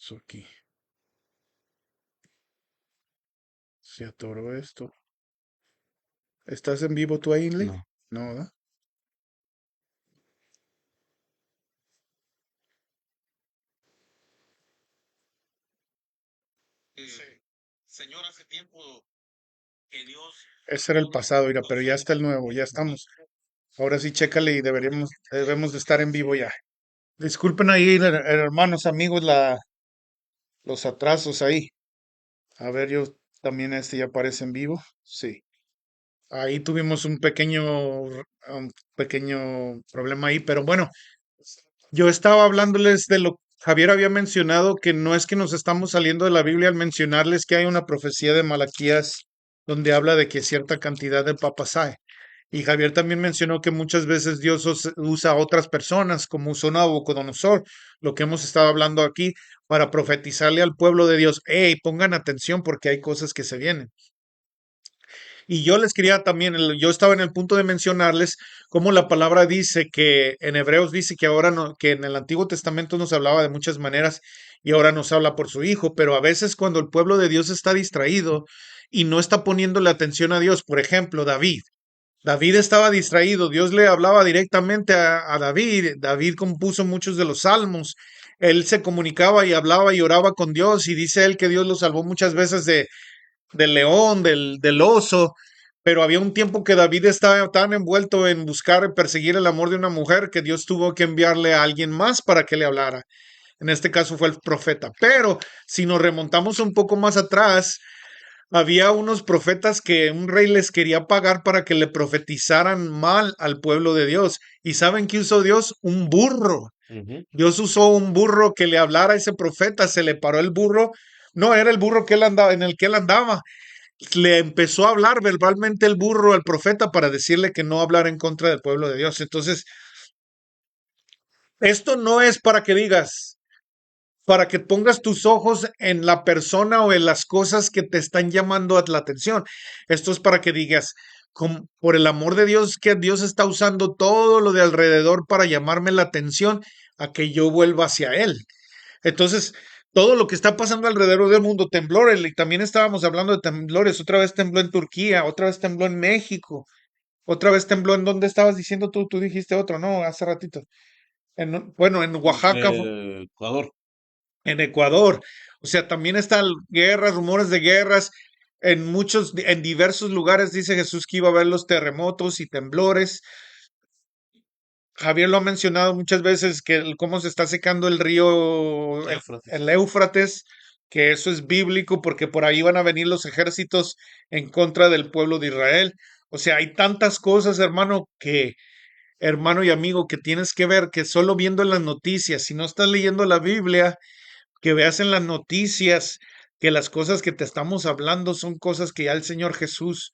Eso aquí. Se atoró esto. ¿Estás en vivo tú ahí, Inley? No. No, ¿verdad? Señor, hace tiempo que Dios Ese era el pasado, mira, pero ya está el nuevo, ya estamos. Ahora sí, chécale y debemos de estar en vivo ya. Disculpen ahí, hermanos, amigos, los atrasos ahí. A ver, yo también ya aparece en vivo. Sí. Ahí tuvimos un pequeño problema ahí, pero bueno, yo estaba hablándoles de lo Javier había mencionado que no es que nos estamos saliendo de la Biblia al mencionarles que hay una profecía de Malaquías donde habla de que cierta cantidad de papas hay. Y Javier también mencionó que muchas veces Dios usa a otras personas, como usó Nabucodonosor, lo que hemos estado hablando aquí, para profetizarle al pueblo de Dios, hey, pongan atención porque hay cosas que se vienen. Y yo les quería también, yo estaba en el punto de mencionarles cómo la palabra dice que en Hebreos dice que ahora no, que en el Antiguo Testamento nos hablaba de muchas maneras y ahora nos habla por su Hijo, pero a veces cuando el pueblo de Dios está distraído y no está poniéndole atención a Dios, por ejemplo, David. David estaba distraído, Dios le hablaba directamente a David, David compuso muchos de los salmos, él se comunicaba y hablaba y oraba con Dios y dice él que Dios lo salvó muchas veces del león, del oso, pero había un tiempo que David estaba tan envuelto en buscar y perseguir el amor de una mujer que Dios tuvo que enviarle a alguien más para que le hablara. En este caso fue el profeta. Pero si nos remontamos un poco más atrás, había unos profetas que un rey les quería pagar para que le profetizaran mal al pueblo de Dios. ¿Y saben qué usó Dios? Un burro. Ujú. Dios usó un burro que le hablara a ese profeta, se le paró el burro. No, era el burro que él andaba, en el que él andaba. Le empezó a hablar verbalmente el burro al profeta para decirle que no hablara en contra del pueblo de Dios. Entonces, esto no es para que digas, para que pongas tus ojos en la persona o en las cosas que te están llamando a la atención. Esto es para que digas, por el amor de Dios, que Dios está usando todo lo de alrededor para llamarme la atención a que yo vuelva hacia Él. Entonces, todo lo que está pasando alrededor del mundo, temblores, y también estábamos hablando de temblores, otra vez tembló en Turquía, otra vez tembló en México, otra vez tembló en donde estabas diciendo tú, tú dijiste otro, ¿no? Hace ratito. Bueno, en Oaxaca, Ecuador. en Ecuador. O sea, también están guerras, rumores de guerras. En diversos lugares dice Jesús que iba a haber los terremotos y temblores. Javier lo ha mencionado muchas veces que cómo se está secando el río, Éufrates. el Éufrates, que eso es bíblico porque por ahí van a venir los ejércitos en contra del pueblo de Israel. O sea, hay tantas cosas, hermano y amigo, que tienes que ver que solo viendo en las noticias, si no estás leyendo la Biblia, que veas en las noticias que las cosas que te estamos hablando son cosas que ya el Señor Jesús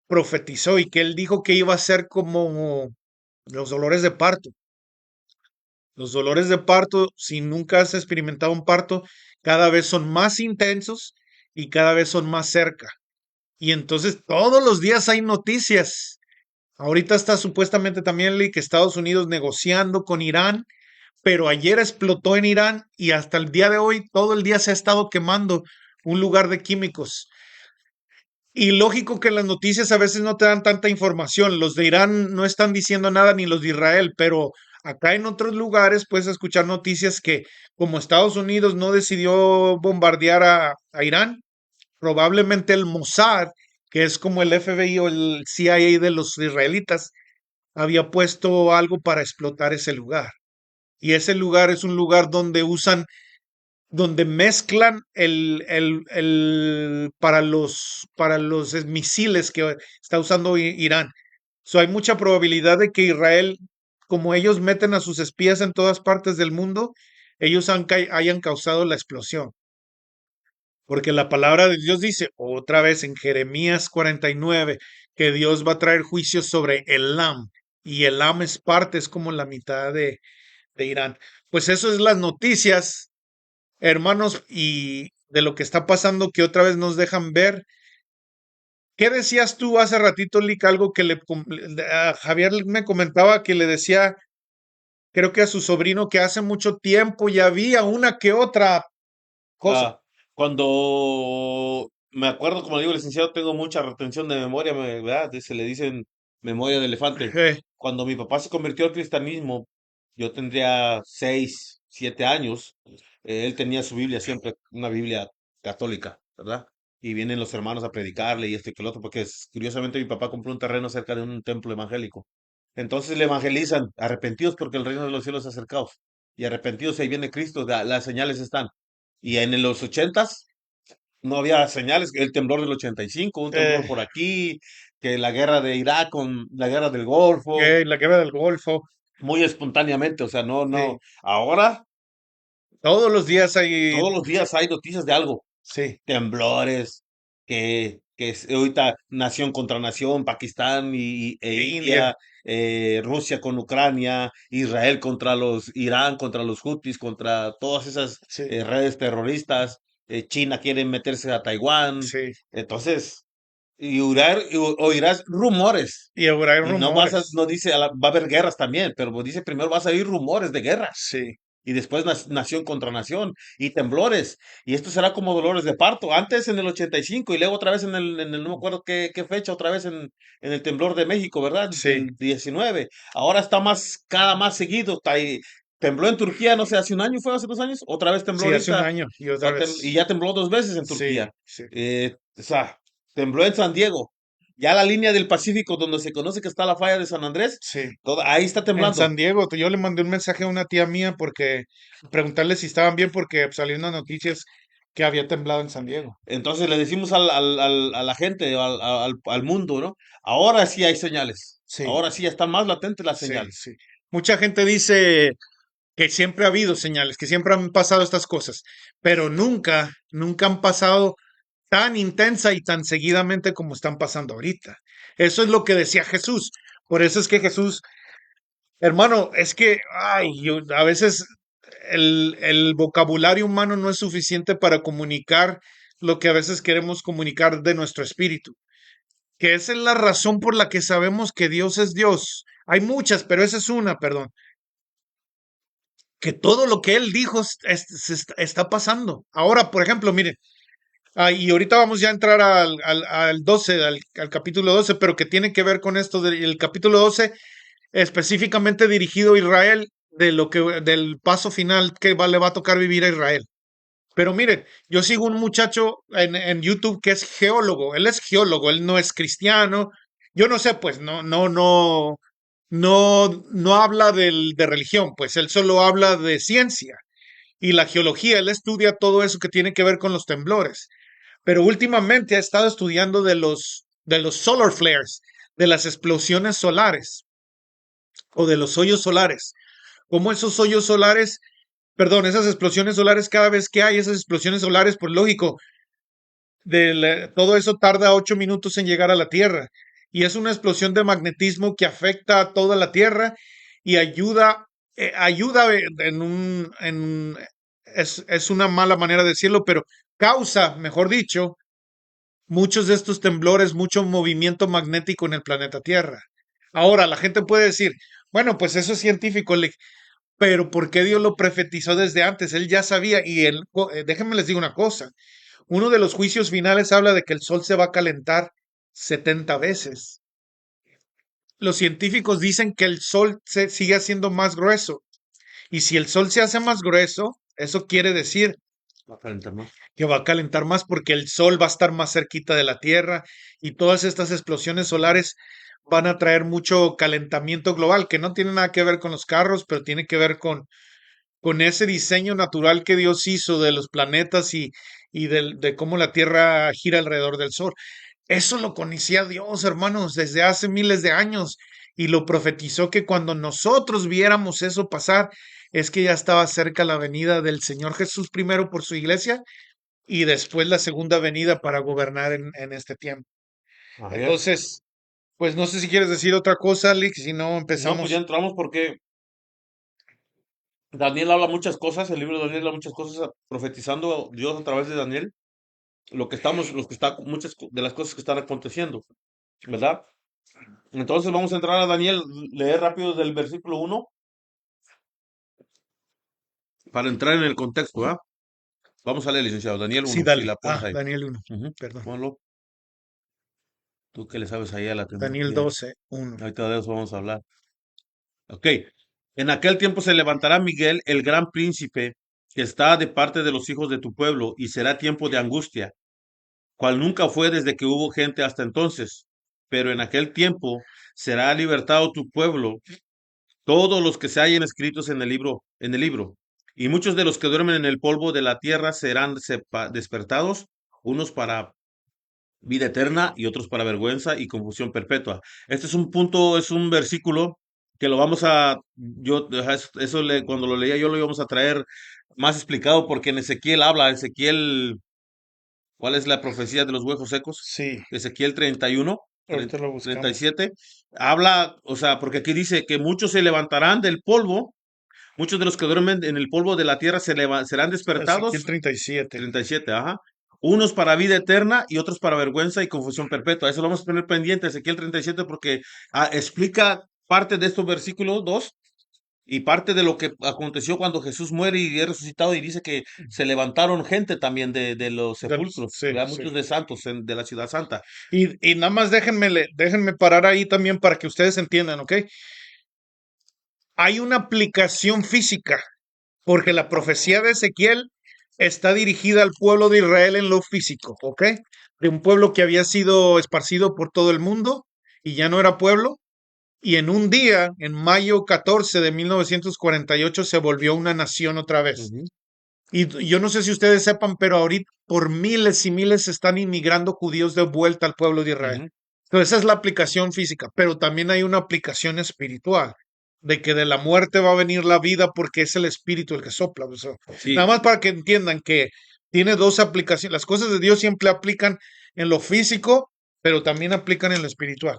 profetizó y que él dijo que iba a ser como los dolores de parto. Los dolores de parto, si nunca has experimentado un parto, cada vez son más intensos y cada vez son más cerca. Y entonces todos los días hay noticias. Ahorita está supuestamente también que Estados Unidos negociando con Irán, pero ayer explotó en Irán y hasta el día de hoy todo el día se ha estado quemando un lugar de químicos. Y lógico que en las noticias a veces no te dan tanta información. Los de Irán no están diciendo nada ni los de Israel, pero acá en otros lugares puedes escuchar noticias que como Estados Unidos no decidió bombardear a Irán, probablemente el Mossad, que es como el FBI o el CIA de los israelitas, había puesto algo para explotar ese lugar. Y ese lugar es un lugar donde mezclan para los misiles que está usando Irán. So, hay mucha probabilidad de que Israel, como ellos meten a sus espías en todas partes del mundo, ellos hayan causado la explosión. Porque la palabra de Dios dice otra vez en Jeremías 49 que Dios va a traer juicios sobre Elam. Y Elam es parte, es como la mitad de Irán. Pues eso es las noticias, hermanos, y de lo que está pasando que otra vez nos dejan ver. ¿Qué decías tú hace ratito, Lick? Algo que a Javier me comentaba que le decía, creo que a su sobrino, que hace mucho tiempo ya había una que otra. cosas. Ah, cuando me acuerdo, como digo, licenciado, tengo mucha retención de memoria, ¿verdad? Se le dicen memoria de elefante. Eh, Cuando mi papá se convirtió al cristianismo, yo tendría 6, 7 años. Él tenía su Biblia siempre, una Biblia católica, ¿verdad? Y vienen los hermanos a predicarle y esto y que lo otro, porque curiosamente mi papá compró un terreno cerca de un templo evangélico. Entonces le evangelizan, arrepentidos porque el reino de los cielos se ha acercado. Y arrepentidos, ahí viene Cristo, las señales están. Y en los ochentas no había señales, el temblor del 85, un temblor eh, por aquí, que la guerra de Irak con la guerra del Golfo, la guerra del Golfo. muy espontáneamente, o sea, no, Sí. no. Ahora, Todos los días hay, todos los días hay noticias de algo, sí, temblores, ahorita nación contra nación, Pakistán e India, India, Rusia con Ucrania, Israel contra Irán contra los Hutis, contra todas esas sí, redes terroristas, China quiere meterse a Taiwán, sí. entonces, oirás rumores. Y ahora hay Y rumores. no dice, va a haber guerras también, pero dice primero vas a oír rumores de guerras Sí, y después nación contra nación y temblores. Y esto será como dolores de parto. Antes en el 85 y luego otra vez no me acuerdo qué fecha, otra vez en el temblor de México, ¿verdad? sí, Del 19. Ahora está cada más seguido. Tembló en Turquía, no sé, hace un año, fue hace 2 años, otra vez tembló sí, hace un ahorita. año y otra Y vez. ya tembló 2 veces en Sí, Turquía. sí, O sea, tembló en San Diego. Ya la línea del Pacífico, donde se conoce que está la falla de San Andrés, sí. ahí está En temblando. San Diego, yo le mandé un mensaje a una tía mía porque preguntarle si estaban bien porque salieron unas noticias que había temblado en San Diego. Entonces le decimos a la gente, al mundo, ¿no? Ahora sí hay señales. Sí, Ahora sí ya están más latentes las sí, señales. sí. Mucha gente dice que siempre ha habido señales, que siempre han pasado estas cosas, pero nunca, nunca han pasado tan intensa y tan seguidamente como están pasando ahorita. Eso es lo que decía Jesús. Por eso es que Jesús, hermano, es que, ay, a veces el vocabulario humano no es suficiente para comunicar lo que a veces queremos comunicar de nuestro espíritu, que esa es la razón por la que sabemos que Dios es Dios. Hay muchas, pero esa es una, perdón, que todo lo que Él dijo está pasando. Ahora, por ejemplo, miren, y ahorita vamos ya a entrar al 12, al capítulo 12, pero que tiene que ver con esto del capítulo 12 específicamente dirigido a Israel, del paso final que le va a tocar vivir a Israel. Pero miren, yo sigo un muchacho en YouTube que es geólogo. Él es geólogo, él no es cristiano. Yo no sé, pues no habla de religión, pues él solo habla de ciencia y la geología. Él estudia todo eso que tiene que ver con los temblores. Pero últimamente ha estado estudiando de los solar flares, de las explosiones solares o de los hoyos solares. Como esos hoyos solares, perdón, esas explosiones solares, cada vez que hay esas explosiones solares, pues lógico, todo eso tarda 8 minutos en llegar a la Tierra. Y es una explosión de magnetismo que afecta a toda la Tierra y ayuda es una mala manera de decirlo, pero causa, mejor dicho, muchos de estos temblores, mucho movimiento magnético en el planeta Tierra. Ahora, la gente puede decir, bueno, pues eso es científico, pero ¿por qué Dios lo profetizó desde antes? Él ya sabía y déjenme les digo una cosa, uno de los juicios finales habla de que el sol se va a calentar 70 veces. Los científicos dicen que el sol se sigue haciendo más grueso y si el sol se hace más grueso, eso quiere decir Va a calentar más. que va a calentar más porque el sol va a estar más cerquita de la Tierra y todas estas explosiones solares van a traer mucho calentamiento global que no tiene nada que ver con los carros, pero tiene que ver con ese diseño natural que Dios hizo de los planetas y de cómo la Tierra gira alrededor del Sol. Eso lo conocía Dios, hermanos, desde hace miles de años y lo profetizó que cuando nosotros viéramos eso pasar, es que ya estaba cerca la venida del Señor Jesús primero por su iglesia y después la segunda venida para gobernar en este tiempo. A ver. Entonces, pues no sé si quieres decir otra cosa, Alex, si no No, pues ya empezamos. entramos porque Daniel habla muchas cosas, el libro de Daniel habla muchas cosas, profetizando Dios a través de Daniel, muchas de las cosas que están aconteciendo, ¿verdad? Entonces vamos a entrar a Daniel, leer rápido del versículo 1 para entrar en el contexto, ¿verdad? Vamos a leer, licenciado. Daniel Sí, 1, si dale. la pones ahí. Daniel 1. Ujú. Perdón. Ponlo. Tú que le sabes ahí a la Daniel tecnología. 12:1. Ahorita de eso vamos a hablar. Ok. En aquel tiempo se levantará Miguel, el gran príncipe, que está de parte de los hijos de tu pueblo, y será tiempo de angustia, cual nunca fue desde que hubo gente hasta entonces. Pero en aquel tiempo será libertado tu pueblo, todos los que se hallen escritos en el libro. Y muchos de los que duermen en el polvo de la tierra serán despertados, unos para vida eterna y otros para vergüenza y confusión perpetua. Este es un punto, es un versículo que lo vamos a, cuando lo leía yo lo íbamos a traer más explicado porque en Ezequiel habla, Ezequiel, ¿cuál es la profecía de los huesos secos? Sí, Ezequiel 31, ahorita lo treinta y buscamos. siete habla, o sea, porque aquí dice que muchos se levantarán del polvo, muchos de los que duermen en el polvo de la tierra serán Ezequiel despertados. 37. 37, ajá. Unos para vida eterna y otros para vergüenza y confusión perpetua. Eso lo vamos a tener pendiente, Ezequiel 37, porque explica parte de estos versículos 2 y parte de lo que aconteció cuando Jesús muere y es resucitado y dice que se levantaron gente también de los sepulcros, Sí, ¿verdad? sí. Muchos de santos de la ciudad santa. Y nada más déjenme parar ahí también para que ustedes entiendan, ¿ok? Hay una aplicación física, porque la profecía de Ezequiel está dirigida al pueblo de Israel en lo físico, ¿ok? De un pueblo que había sido esparcido por todo el mundo y ya no era pueblo. Y en un día, en mayo 14 de 1948, se volvió una nación otra vez. Ujú, Y yo no sé si ustedes sepan, pero ahorita por miles y miles están inmigrando judíos de vuelta al pueblo de Israel. ujú, Entonces esa es la aplicación física, pero también hay una aplicación espiritual, de que de la muerte va a venir la vida porque es el espíritu el que sopla. O sea, nada sí, más para que entiendan que tiene dos aplicaciones. Las cosas de Dios siempre aplican en lo físico, pero también aplican en lo espiritual.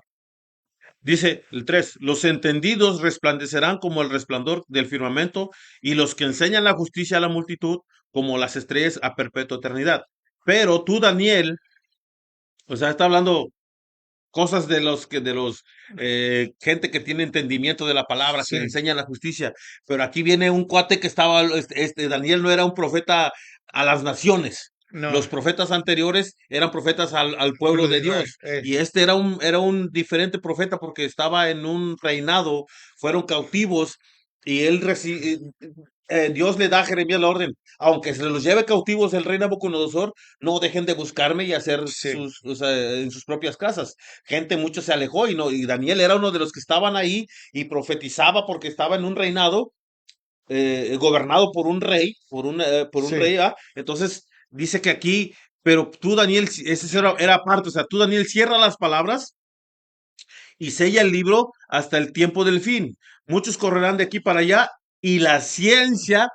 dice el 3, los entendidos resplandecerán como el resplandor del firmamento y los que enseñan la justicia a la multitud como las estrellas a perpetua eternidad. Pero tú, Daniel, o sea, está hablando cosas gente que tiene entendimiento de la palabra, que le Sí, enseña la justicia. Pero aquí viene un cuate que estaba, Daniel no era un profeta a las naciones. no, Los profetas anteriores eran profetas al pueblo pueblo de de Israel. Dios. Y este era un diferente profeta porque estaba en un reinado, fueron cautivos y Dios le da a Jeremías la orden, aunque se los lleve cautivos el rey Nabucodonosor, no dejen de buscarme y hacer Sí, o sea, en sus propias casas. Gente mucho se alejó y Daniel era uno de los que estaban ahí y profetizaba porque estaba en un reinado gobernado por un rey, por un sí, rey, ¿ah? Entonces dice que aquí, pero tú Daniel, ese era parte, o sea, tú Daniel cierra las palabras y sella el libro hasta el tiempo del fin. Muchos correrán de aquí para allá y la ciencia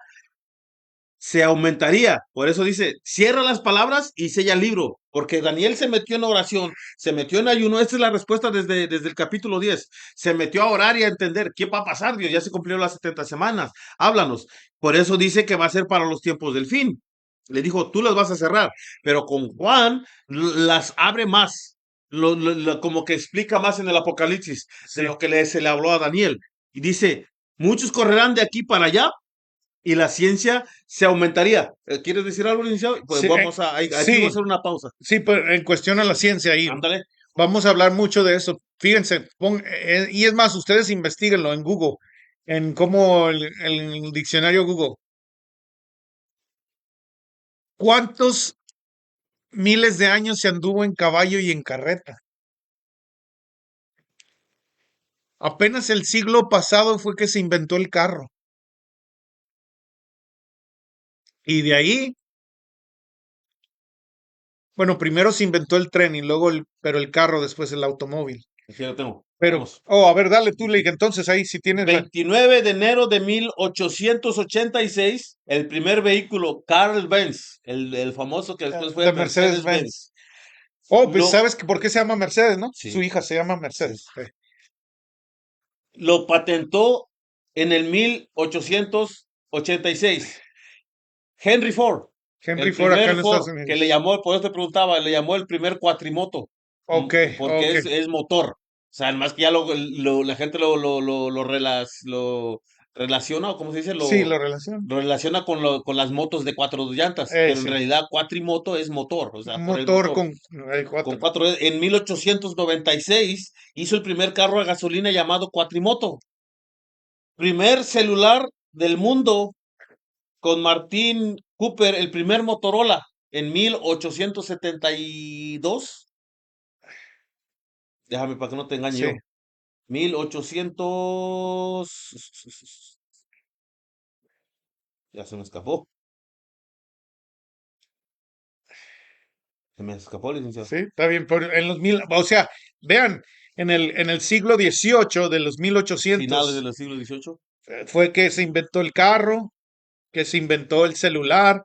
se aumentaría. Por eso dice, cierra las palabras y sella el libro. Porque Daniel se metió en oración, se metió en ayuno. Esta es la respuesta desde el capítulo 10. Se metió a orar y a entender qué va a pasar, Dios. Ya se cumplieron las 70 semanas. Háblanos. Por eso dice que va a ser para los tiempos del fin. Le dijo, tú las vas a cerrar. Pero con Juan las abre más. Como que explica más en el Apocalipsis de sí. lo que se le habló a Daniel. Y dice, muchos correrán de aquí para allá y la ciencia se aumentaría. ¿Quieres decir algo, licenciado? Pues Sí, vamos aquí voy a sí, hacer una pausa. sí, pero en cuestión a la ciencia ahí, Ándale. vamos a hablar mucho de eso. Fíjense, y es más, ustedes investiguenlo en Google, en cómo el diccionario Google. ¿Cuántos miles de años se anduvo en caballo y en carreta? Apenas el siglo pasado fue que se inventó el carro. Y de ahí, bueno, primero se inventó el tren y luego pero el carro, después el automóvil. Aquí lo tengo. Pero, Vamos. a ver, dale tú, Leigh, entonces ahí si tienes 29 de enero de 1886, el primer vehículo, Carl Benz, el famoso que después fue de Mercedes-Benz. Mercedes-Benz. Oh, pues Lo, sabes que por qué se llama Mercedes, ¿no? Su sí, hija se llama sí. Mercedes. Sí. Lo patentó en el 1886. Henry Ford, Henry el Ford acá primer en Estados Ford que le Unidos. llamó, por eso te preguntaba, le llamó el primer cuatrimoto, Ok, porque ok. es motor. O sea, además que ya la gente lo relaciona, o ¿cómo se dice? Sí, la relación. Lo relaciona con las motos de cuatro llantas, pero en Sí. realidad cuatrimoto es motor, o sea, por el Motor motor. con el Con 4. cuatro, en 1896 hizo el primer carro a gasolina llamado cuatrimoto. Primer celular del mundo con Martin Cooper, el primer Motorola en 1872. Déjame para que no te engañe Sí. yo. 1800. Ya se me escapó. Se me escapó, licenciado. Sí, está bien. Pero en los mil, o sea, vean, en el siglo XVIII, de los Finales 1800, del siglo XVIII. fue que se inventó el carro, que se inventó el celular.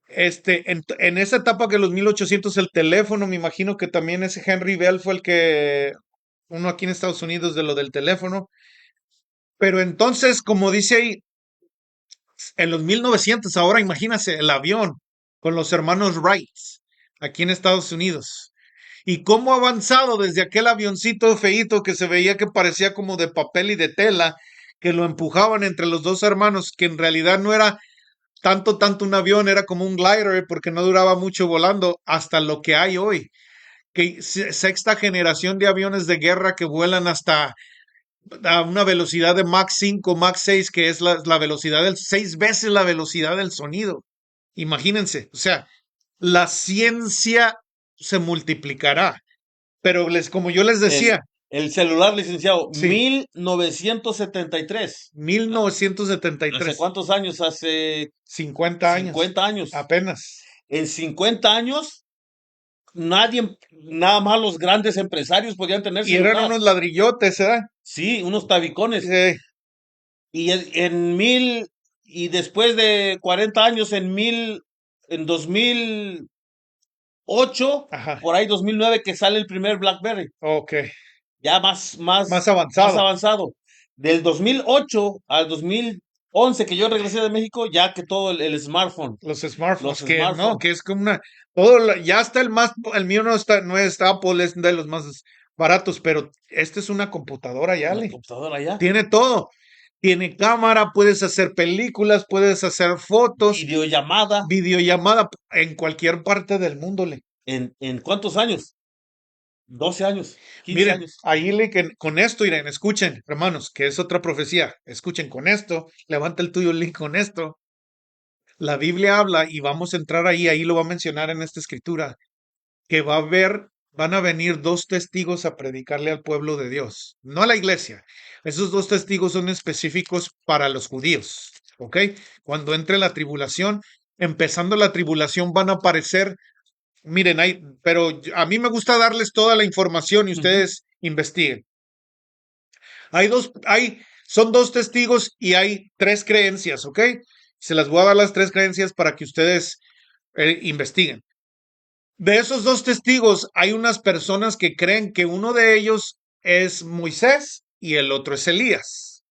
En esa etapa que los 1800 el teléfono, me imagino que también ese Henry Bell fue el que, uno aquí en Estados Unidos de lo del teléfono. Pero entonces, como dice ahí, en los 1900, ahora imagínense el avión con los hermanos Wright aquí en Estados Unidos. Y cómo ha avanzado desde aquel avioncito feíto que se veía que parecía como de papel y de tela, que lo empujaban entre los dos hermanos, que en realidad no era tanto un avión, era como un glider porque no duraba mucho volando, hasta lo que hay hoy, que sexta generación de aviones de guerra que vuelan hasta a una velocidad de Mach 5, Mach 6, que es la velocidad del 6 veces la velocidad del sonido. Imagínense, o sea, la ciencia se multiplicará. Pero como yo les El, decía, el celular, licenciado, sí, 1973. 1973, ¿Hace cuántos años? Hace 50 años, 50 años. apenas. En 50 años, nadie, nada más los grandes empresarios podían tener Y eran celular. unos ladrillotes, ¿eh? Sí, unos tabicones. Sí, Y y después de 40 años, en 2008, ajá, por ahí 2009, que sale el primer BlackBerry. ok. Ya Más más avanzado, avanzado. Del 2008 al 2011 que yo regresé de México, ya que todo el smartphone, los los smartphones, que no, smartphones, que es como una, ya está el mío no es Apple, es de los más baratos, pero este es una computadora ya, una le. computadora ya, Tiene todo. Tiene cámara, puedes hacer películas, puedes hacer fotos, videollamada, videollamada en cualquier parte del mundo, le. ¿en cuántos años? 12 años, 15 Miren, años. ahí con esto, Irene, escuchen, hermanos, que es otra profecía. Escuchen con esto, levanta el tuyo link con esto. La Biblia habla y vamos a entrar ahí lo va a mencionar en esta escritura, que van a venir dos testigos a predicarle al pueblo de Dios, no a la iglesia. Esos dos testigos son específicos para los judíos, ¿ok? Cuando entre la tribulación, empezando la tribulación van a aparecer, miren, pero a mí me gusta darles toda la información y Ujú. ustedes investiguen. Son dos testigos y hay tres creencias, ¿ok? Se las voy a dar las tres creencias para que ustedes investiguen. De esos dos testigos, hay unas personas que creen que uno de ellos es Moisés y el otro es Elías,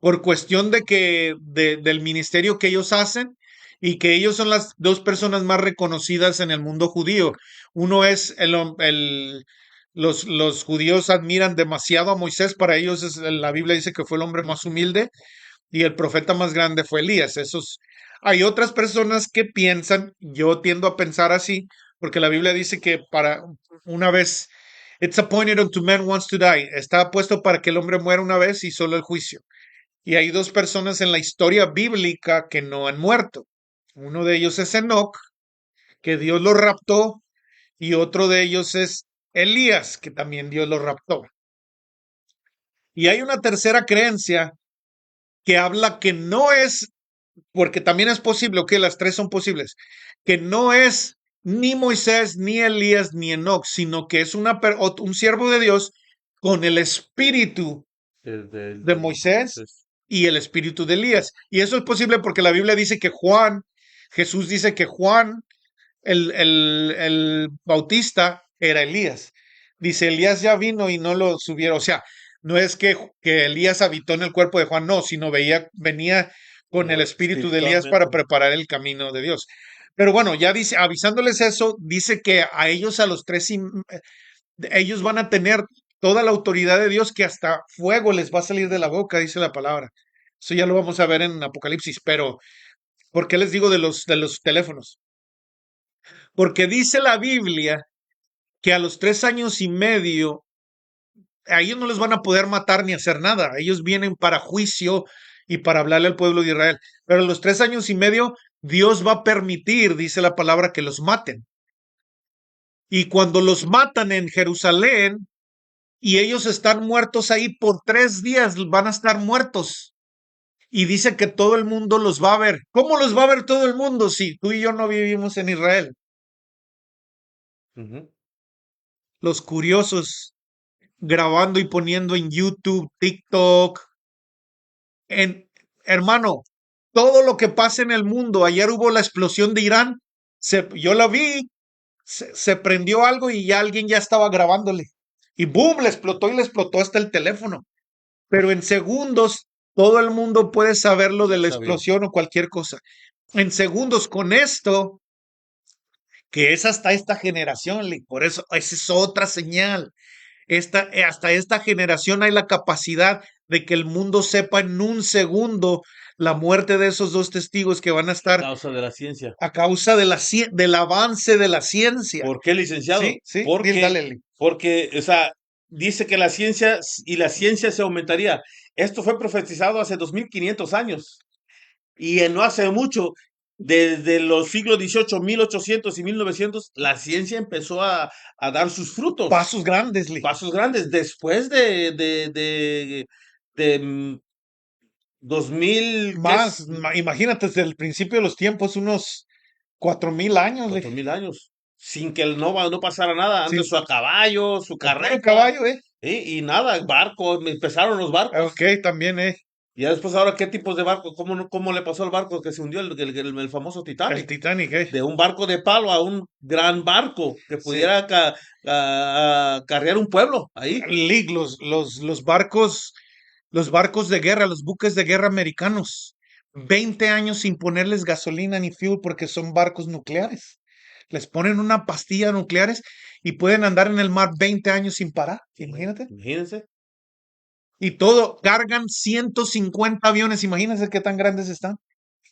por cuestión del ministerio que ellos hacen y que ellos son las dos personas más reconocidas en el mundo judío. Uno es los judíos admiran demasiado a Moisés, para ellos la Biblia dice que fue el hombre más humilde y el profeta más grande fue Elías. Hay otras personas que piensan, yo tiendo a pensar así, porque la Biblia dice que para una vez, it's appointed unto man once to die, está puesto para que el hombre muera una vez y solo el juicio. Y hay dos personas en la historia bíblica que no han muerto. Uno de ellos es Enoch, que Dios lo raptó, y otro de ellos es Elías, que también Dios lo raptó. Y hay una tercera creencia que habla que no es, porque también es posible, que las tres son posibles, que no es ni Moisés, ni Elías, ni Enoch, sino que es un siervo de Dios con el espíritu de Moisés Entonces, y el espíritu de Elías. Y eso es posible porque la Biblia dice que Jesús dice que Juan, el Bautista, era Elías. Dice, Elías ya vino y no lo subieron. O sea, no es que Elías habitó en el cuerpo de Juan, no, sino venía con el como espíritu de Elías para espiritualmente. preparar el camino de Dios. Pero bueno, ya dice, avisándoles eso, dice que a ellos, a los tres, ellos van a tener toda la autoridad de Dios, que hasta fuego les va a salir de la boca, dice la palabra. Eso ya lo vamos a ver en Apocalipsis, pero ¿por qué les digo de los teléfonos? Porque dice la Biblia que a los 3 años y medio a ellos no les van a poder matar ni hacer nada. Ellos vienen para juicio y para hablarle al pueblo de Israel. Pero a los 3 años y medio, Dios va a permitir, dice la palabra, que los maten. Y cuando los matan en Jerusalén y ellos están muertos ahí por 3 días, van a estar muertos. Y dice que todo el mundo los va a ver. ¿Cómo los va a ver todo el mundo si tú y yo no vivimos en Israel? Ujú. Los curiosos grabando y poniendo en YouTube, TikTok, hermano, todo lo que pasa en el mundo. Ayer hubo la explosión de Irán. Yo la vi, se prendió algo y ya alguien ya estaba grabándole. Y boom, le explotó y le explotó hasta el teléfono. Pero en segundos, todo el mundo puede saber lo de la Sabía. explosión o cualquier cosa. En segundos, con esto, que es hasta esta generación, por eso esa es otra señal. Hasta esta generación hay la capacidad de que el mundo sepa en un segundo la muerte de esos dos testigos que van a A estar causa de la ciencia. a causa de del avance de la ciencia. ¿Por qué, licenciado? Sí, sí, Porque, dale, Eli. porque, o sea, dice que la ciencia se aumentaría. Esto fue profetizado hace 2500 años. Y no hace mucho, desde los siglos XVIII, 1800 y 1900, la ciencia empezó a dar sus frutos, Pasos grandes, Lee. pasos grandes. Después de 2000, ¿qué es? Imagínate, desde el principio de los tiempos, unos 4000 años, Lee. 4000 años. Sin que no pasara nada. Sí, Antes su a caballo, su a puro carreta, caballo, ¿eh? y nada, barcos, empezaron los barcos. Ok, también, ¿eh? Y ya después ahora, ¿qué tipos de barcos? ¿Cómo le pasó al barco que se hundió, el famoso El Titanic? Titanic, ¿eh? De un barco de palo a un gran barco que Sí. pudiera carrear un pueblo ahí. Lee, los barcos de guerra, los buques de guerra americanos, 20 años sin ponerles gasolina ni fuel porque son barcos nucleares. Les ponen una pastilla nucleares y pueden andar en el mar 20 años sin parar, imagínate. Imagínense. Y todo, cargan 150 aviones, imagínense qué tan grandes están.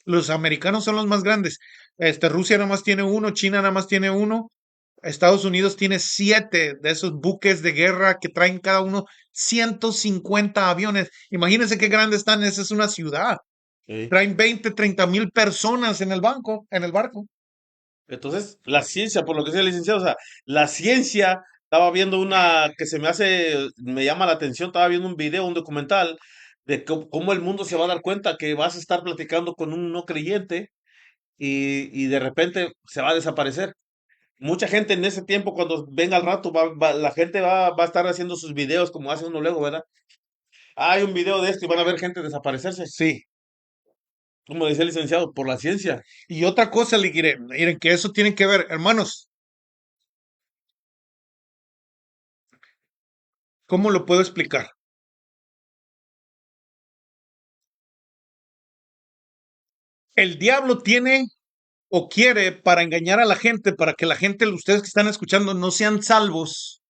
Los americanos son los más grandes. Rusia nada más tiene uno, China nada más tiene uno, Estados Unidos tiene 7 de esos buques de guerra que traen cada uno 150 aviones. Imagínense qué grandes están, esa es una ciudad. Sí. Traen 20, 30 mil personas en el barco. Entonces, la ciencia, por lo que sea licenciado, o sea, la ciencia, estaba viendo una que me llama la atención, estaba viendo un video, un documental, de cómo el mundo se va a dar cuenta que vas a estar platicando con un no creyente y de repente se va a desaparecer. Mucha gente en ese tiempo, cuando venga al rato, la gente va a estar haciendo sus videos como hace uno luego, ¿verdad? Hay un video de esto y van a ver gente desaparecerse, Sí. como decía el licenciado, por la ciencia. Y otra cosa, le diré, miren que eso tiene que ver, hermanos, ¿cómo lo puedo explicar? El diablo tiene o quiere para engañar a la gente, para que la gente, ustedes que están escuchando, no sean salvos.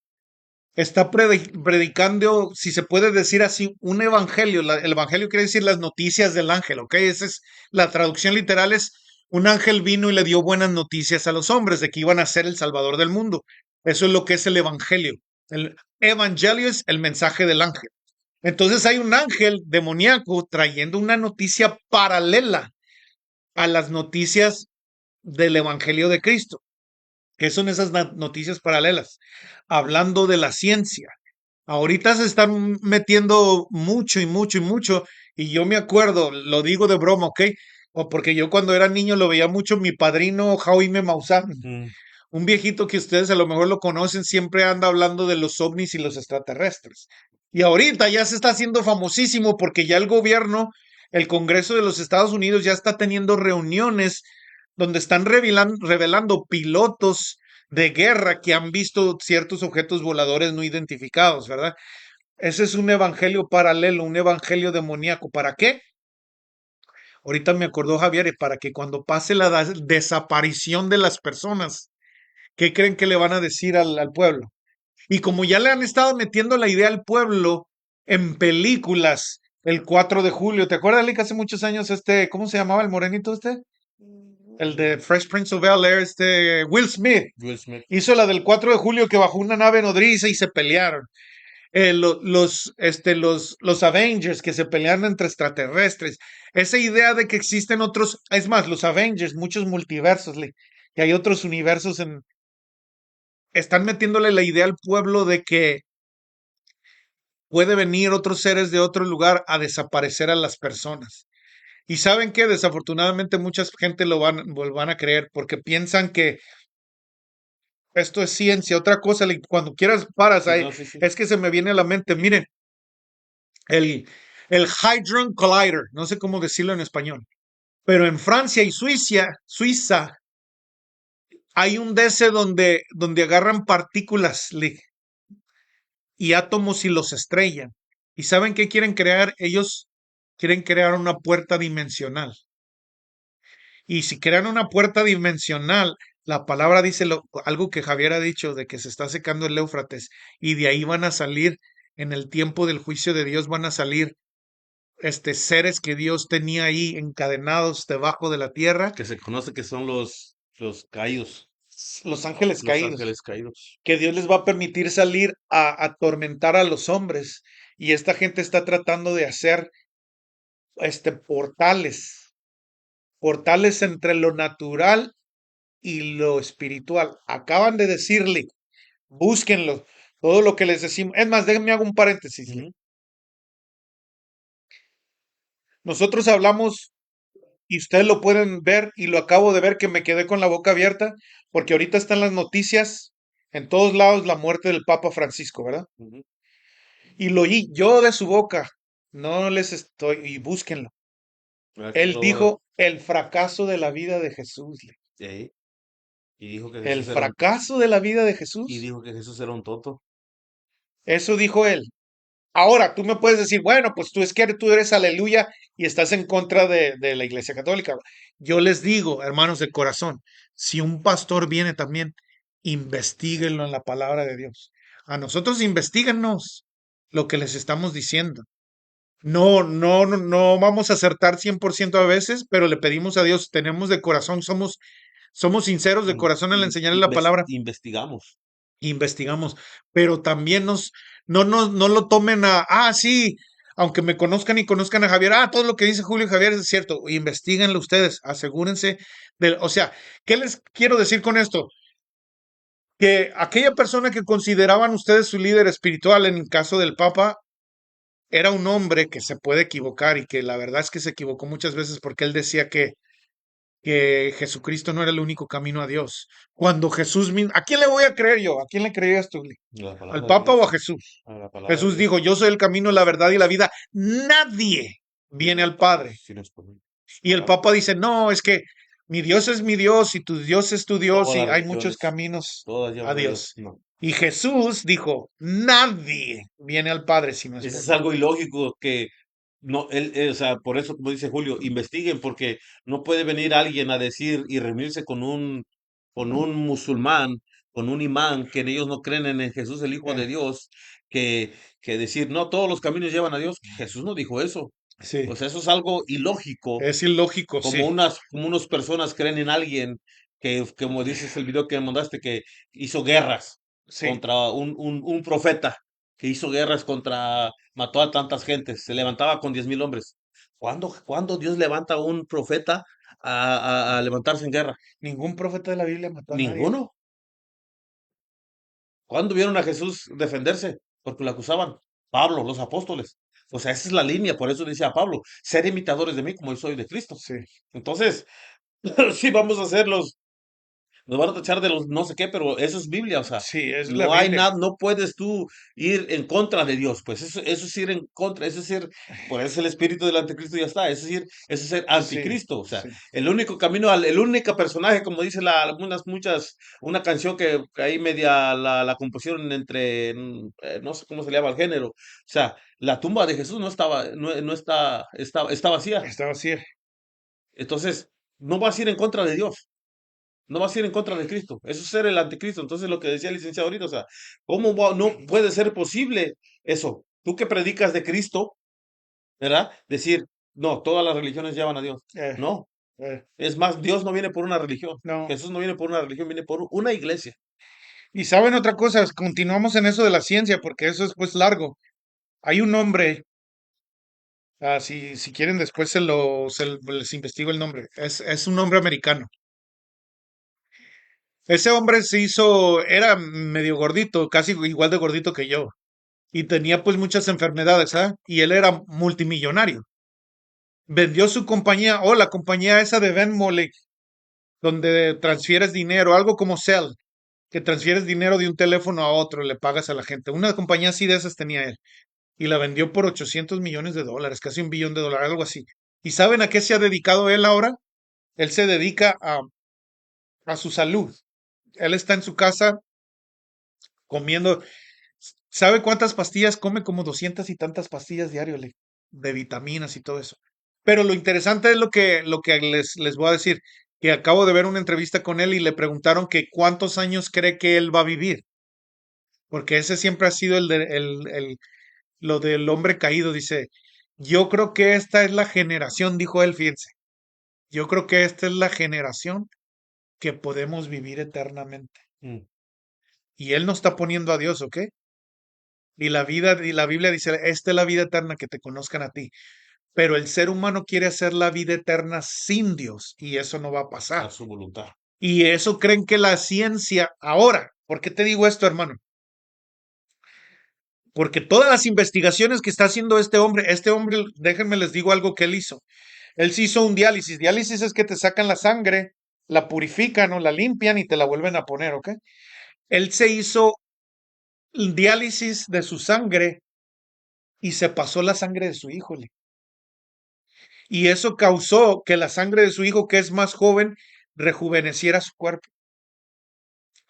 Está predicando, si se puede decir así, un evangelio. El evangelio quiere decir las noticias del ángel, ¿ok? Esa es la traducción literal, es un ángel vino y le dio buenas noticias a los hombres de que iban a ser el salvador del mundo. Eso es lo que es el evangelio. El evangelio es el mensaje del ángel. Entonces hay un ángel demoníaco trayendo una noticia paralela a las noticias del evangelio de Cristo. ¿Qué son esas noticias paralelas? Hablando de la ciencia. Ahorita se están metiendo mucho y mucho y mucho. Y yo me acuerdo, lo digo de broma, ¿ok? O porque yo cuando era niño lo veía mucho mi padrino Jaime Maussan, Mm. un viejito que ustedes a lo mejor lo conocen, siempre anda hablando de los ovnis y los extraterrestres. Y ahorita ya se está haciendo famosísimo porque ya el gobierno, el Congreso de los Estados Unidos ya está teniendo reuniones donde están revelando pilotos de guerra que han visto ciertos objetos voladores no identificados, ¿verdad? Ese es un evangelio paralelo, un evangelio demoníaco. ¿Para qué? Ahorita me acordó Javier, para que cuando pase la desaparición de las personas, ¿qué creen que le van a decir al pueblo? Y como ya le han estado metiendo la idea al pueblo en películas, el 4 de julio, ¿te acuerdas, Lee, que hace muchos años ¿cómo se llamaba el morenito este? El de Fresh Prince of Bel-Air, Will Smith. Will Smith. Hizo la del 4 de julio que bajó una nave nodriza y se pelearon. Los Avengers que se pelean entre extraterrestres. Esa idea de que existen otros, es más, los Avengers, muchos multiversos, Lee, que hay otros universos están metiéndole la idea al pueblo de que puede venir otros seres de otro lugar a desaparecer a las personas. Y saben que desafortunadamente mucha gente lo van a creer porque piensan que esto es ciencia. Otra cosa, cuando quieras paras Sí, ahí, no, sí, sí. es que se me viene a la mente, miren, el, el Hadron Collider, no sé cómo decirlo en español, pero en Francia y Suiza hay un DC donde agarran partículas y átomos y los estrellan. ¿Y saben qué quieren crear? Ellos quieren crear una puerta dimensional. Y si crean una puerta dimensional, la palabra dice algo que Javier ha dicho, de que se está secando el Éufrates, y de ahí van a salir, en el tiempo del juicio de Dios, van a salir seres que Dios tenía ahí encadenados debajo de la tierra, Que se conoce que son los caídos, los ángeles los caídos, ángeles caídos. que Dios les va a permitir salir a atormentar a los hombres. Y esta gente está tratando de hacer portales entre lo natural y lo espiritual. Acaban de decirle, búsquenlo, todo lo que les decimos. Es más, déjenme hago un paréntesis. Ujú. Nosotros hablamos y ustedes lo pueden ver y lo acabo de ver que me quedé con la boca abierta porque ahorita están las noticias en todos lados la muerte del Papa Francisco, ¿verdad? Ujú. Y lo oí yo de su boca, no les estoy, y búsquenlo. Aquí Él lo voy dijo el fracaso de la vida de Jesús, Ey, y dijo que el Jesús era un, fracaso de la vida de y Jesús. dijo que Jesús era un tonto. Eso dijo él. Ahora, tú me puedes decir, bueno, pues tú es que tú eres aleluya y estás en contra de la Iglesia Católica. Yo les digo, hermanos de corazón, si un pastor viene también, investíguenlo en la palabra de Dios. A nosotros investiguenos lo que les estamos diciendo. No vamos a acertar 100% a veces, pero le pedimos a Dios, tenemos de corazón, somos sinceros de corazón al enseñarle la palabra, Investigamos. investigamos, pero también no lo tomen sí, aunque me conozcan y conozcan a Javier, todo lo que dice Julio y Javier es cierto, investiguenlo ustedes, asegúrense o sea, ¿qué les quiero decir con esto? Que aquella persona que consideraban ustedes su líder espiritual, en el caso del Papa, era un hombre que se puede equivocar y que la verdad es que se equivocó muchas veces porque él decía que Jesucristo no era el único camino a Dios. Cuando Jesús mismo, ¿a quién le voy a creer yo? ¿A quién le creías tú, Lee? La ¿Al palabra de Papa o a Dios. Jesús? A la palabra de Jesús Dios. dijo, yo soy el camino, la verdad y la vida. Nadie viene al Padre. Si no es por mí. Y el Papa dice, no, es que mi Dios es mi Dios y tu Dios es tu Dios Todas y las hay muchos religiones, caminos todas a llevan a Dios. Dios. No. Y Jesús dijo, nadie viene al Padre si no es Eso por es mí. algo ilógico que no, o sea, por eso, como dice Julio, investiguen, porque no puede venir alguien a decir y reunirse con un musulmán, con un imán, que ellos no creen en el Jesús, el Hijo Eh, de Dios, que, que decir, no, todos los caminos llevan a Dios. Jesús no dijo eso. O sí, sea, eso es algo ilógico, es ilógico, sí, como unas personas creen en alguien que, como dices el video que me mandaste, que hizo guerras sí. contra un profeta, que hizo guerras contra, mató a tantas gentes, se levantaba con 10,000 hombres. ¿Cuándo Dios levanta a un profeta a levantarse en guerra? Ningún profeta de la Biblia mató a nadie. Ninguno. ¿Cuándo vieron a Jesús defenderse? Porque lo acusaban. Pablo, los apóstoles. O sea, esa es la línea, por eso decía Pablo, ser imitadores de mí como yo soy de Cristo. Sí, Entonces, sí, vamos a hacerlos. Nos van a tachar de los no sé qué, pero eso es Biblia, o sea, sí, es la no hay Biblia. nada, no puedes tú ir en contra de Dios, pues eso es ir en contra, eso es ir, por eso el espíritu del anticristo ya está, eso es ser Sí, anticristo, o sea, sí, el único camino, el único personaje, como dice algunas, muchas, una canción que ahí media la compusieron entre, no sé cómo se le llama el género, o sea, la tumba de Jesús no está vacía, estaba así. entonces, no vas a ir en contra de Dios. no vas a ir en contra de Cristo. Eso es ser el anticristo. Entonces, lo que decía el licenciado ahorita, o sea, no puede ser posible eso? Tú que predicas de Cristo, ¿verdad? Decir, no, todas las religiones llevan a Dios. Eh, No, eh, es más, Dios no viene por una religión. no. Jesús no viene por una religión, viene por una iglesia. Y saben otra cosa, continuamos en eso de la ciencia, porque eso es pues largo. Hay un hombre, si quieren después les investigo el nombre. Es un hombre americano. Ese hombre era medio gordito, casi igual de gordito que yo. Y tenía pues muchas enfermedades, ¿ah? Y él era multimillonario. Vendió su compañía, o la compañía esa de Venmo, donde transfieres dinero, algo como Cell, que transfieres dinero de un teléfono a otro, le pagas a la gente. Una compañía así de esas tenía él. Y la vendió por 800 millones de dólares, casi un billón de dólares, algo así. ¿Y saben a qué se ha dedicado él ahora? Él se dedica a su salud. Él está en su casa comiendo. ¿Sabe cuántas pastillas come? Como 200 y tantas pastillas diario, de vitaminas y todo eso. Pero lo interesante es lo que les voy a decir, que acabo de ver una entrevista con él y le preguntaron que cuántos años cree que él va a vivir, porque ese siempre ha sido lo del hombre caído. Dice, yo creo que esta es la generación, dijo él, fíjense, yo creo que esta es la generación que podemos vivir eternamente. Mm, Y él no está poniendo a Dios, ¿ok? Y la Biblia dice, esta es la vida eterna, que te conozcan a ti. Pero el ser humano quiere hacer la vida eterna sin Dios y eso no va a a pasar. su voluntad. Y eso creen que la ciencia ahora, ¿por qué te digo esto, hermano? Porque todas las investigaciones que está haciendo este hombre, déjenme les digo algo que él hizo. Él se hizo un diálisis. Diálisis es que te sacan la sangre, la purifican o la limpian y te la vuelven a poner, ¿ok? Él se hizo el diálisis de su sangre y se pasó la sangre de su hijo. Y eso causó que la sangre de su hijo, que es más joven, rejuveneciera su cuerpo.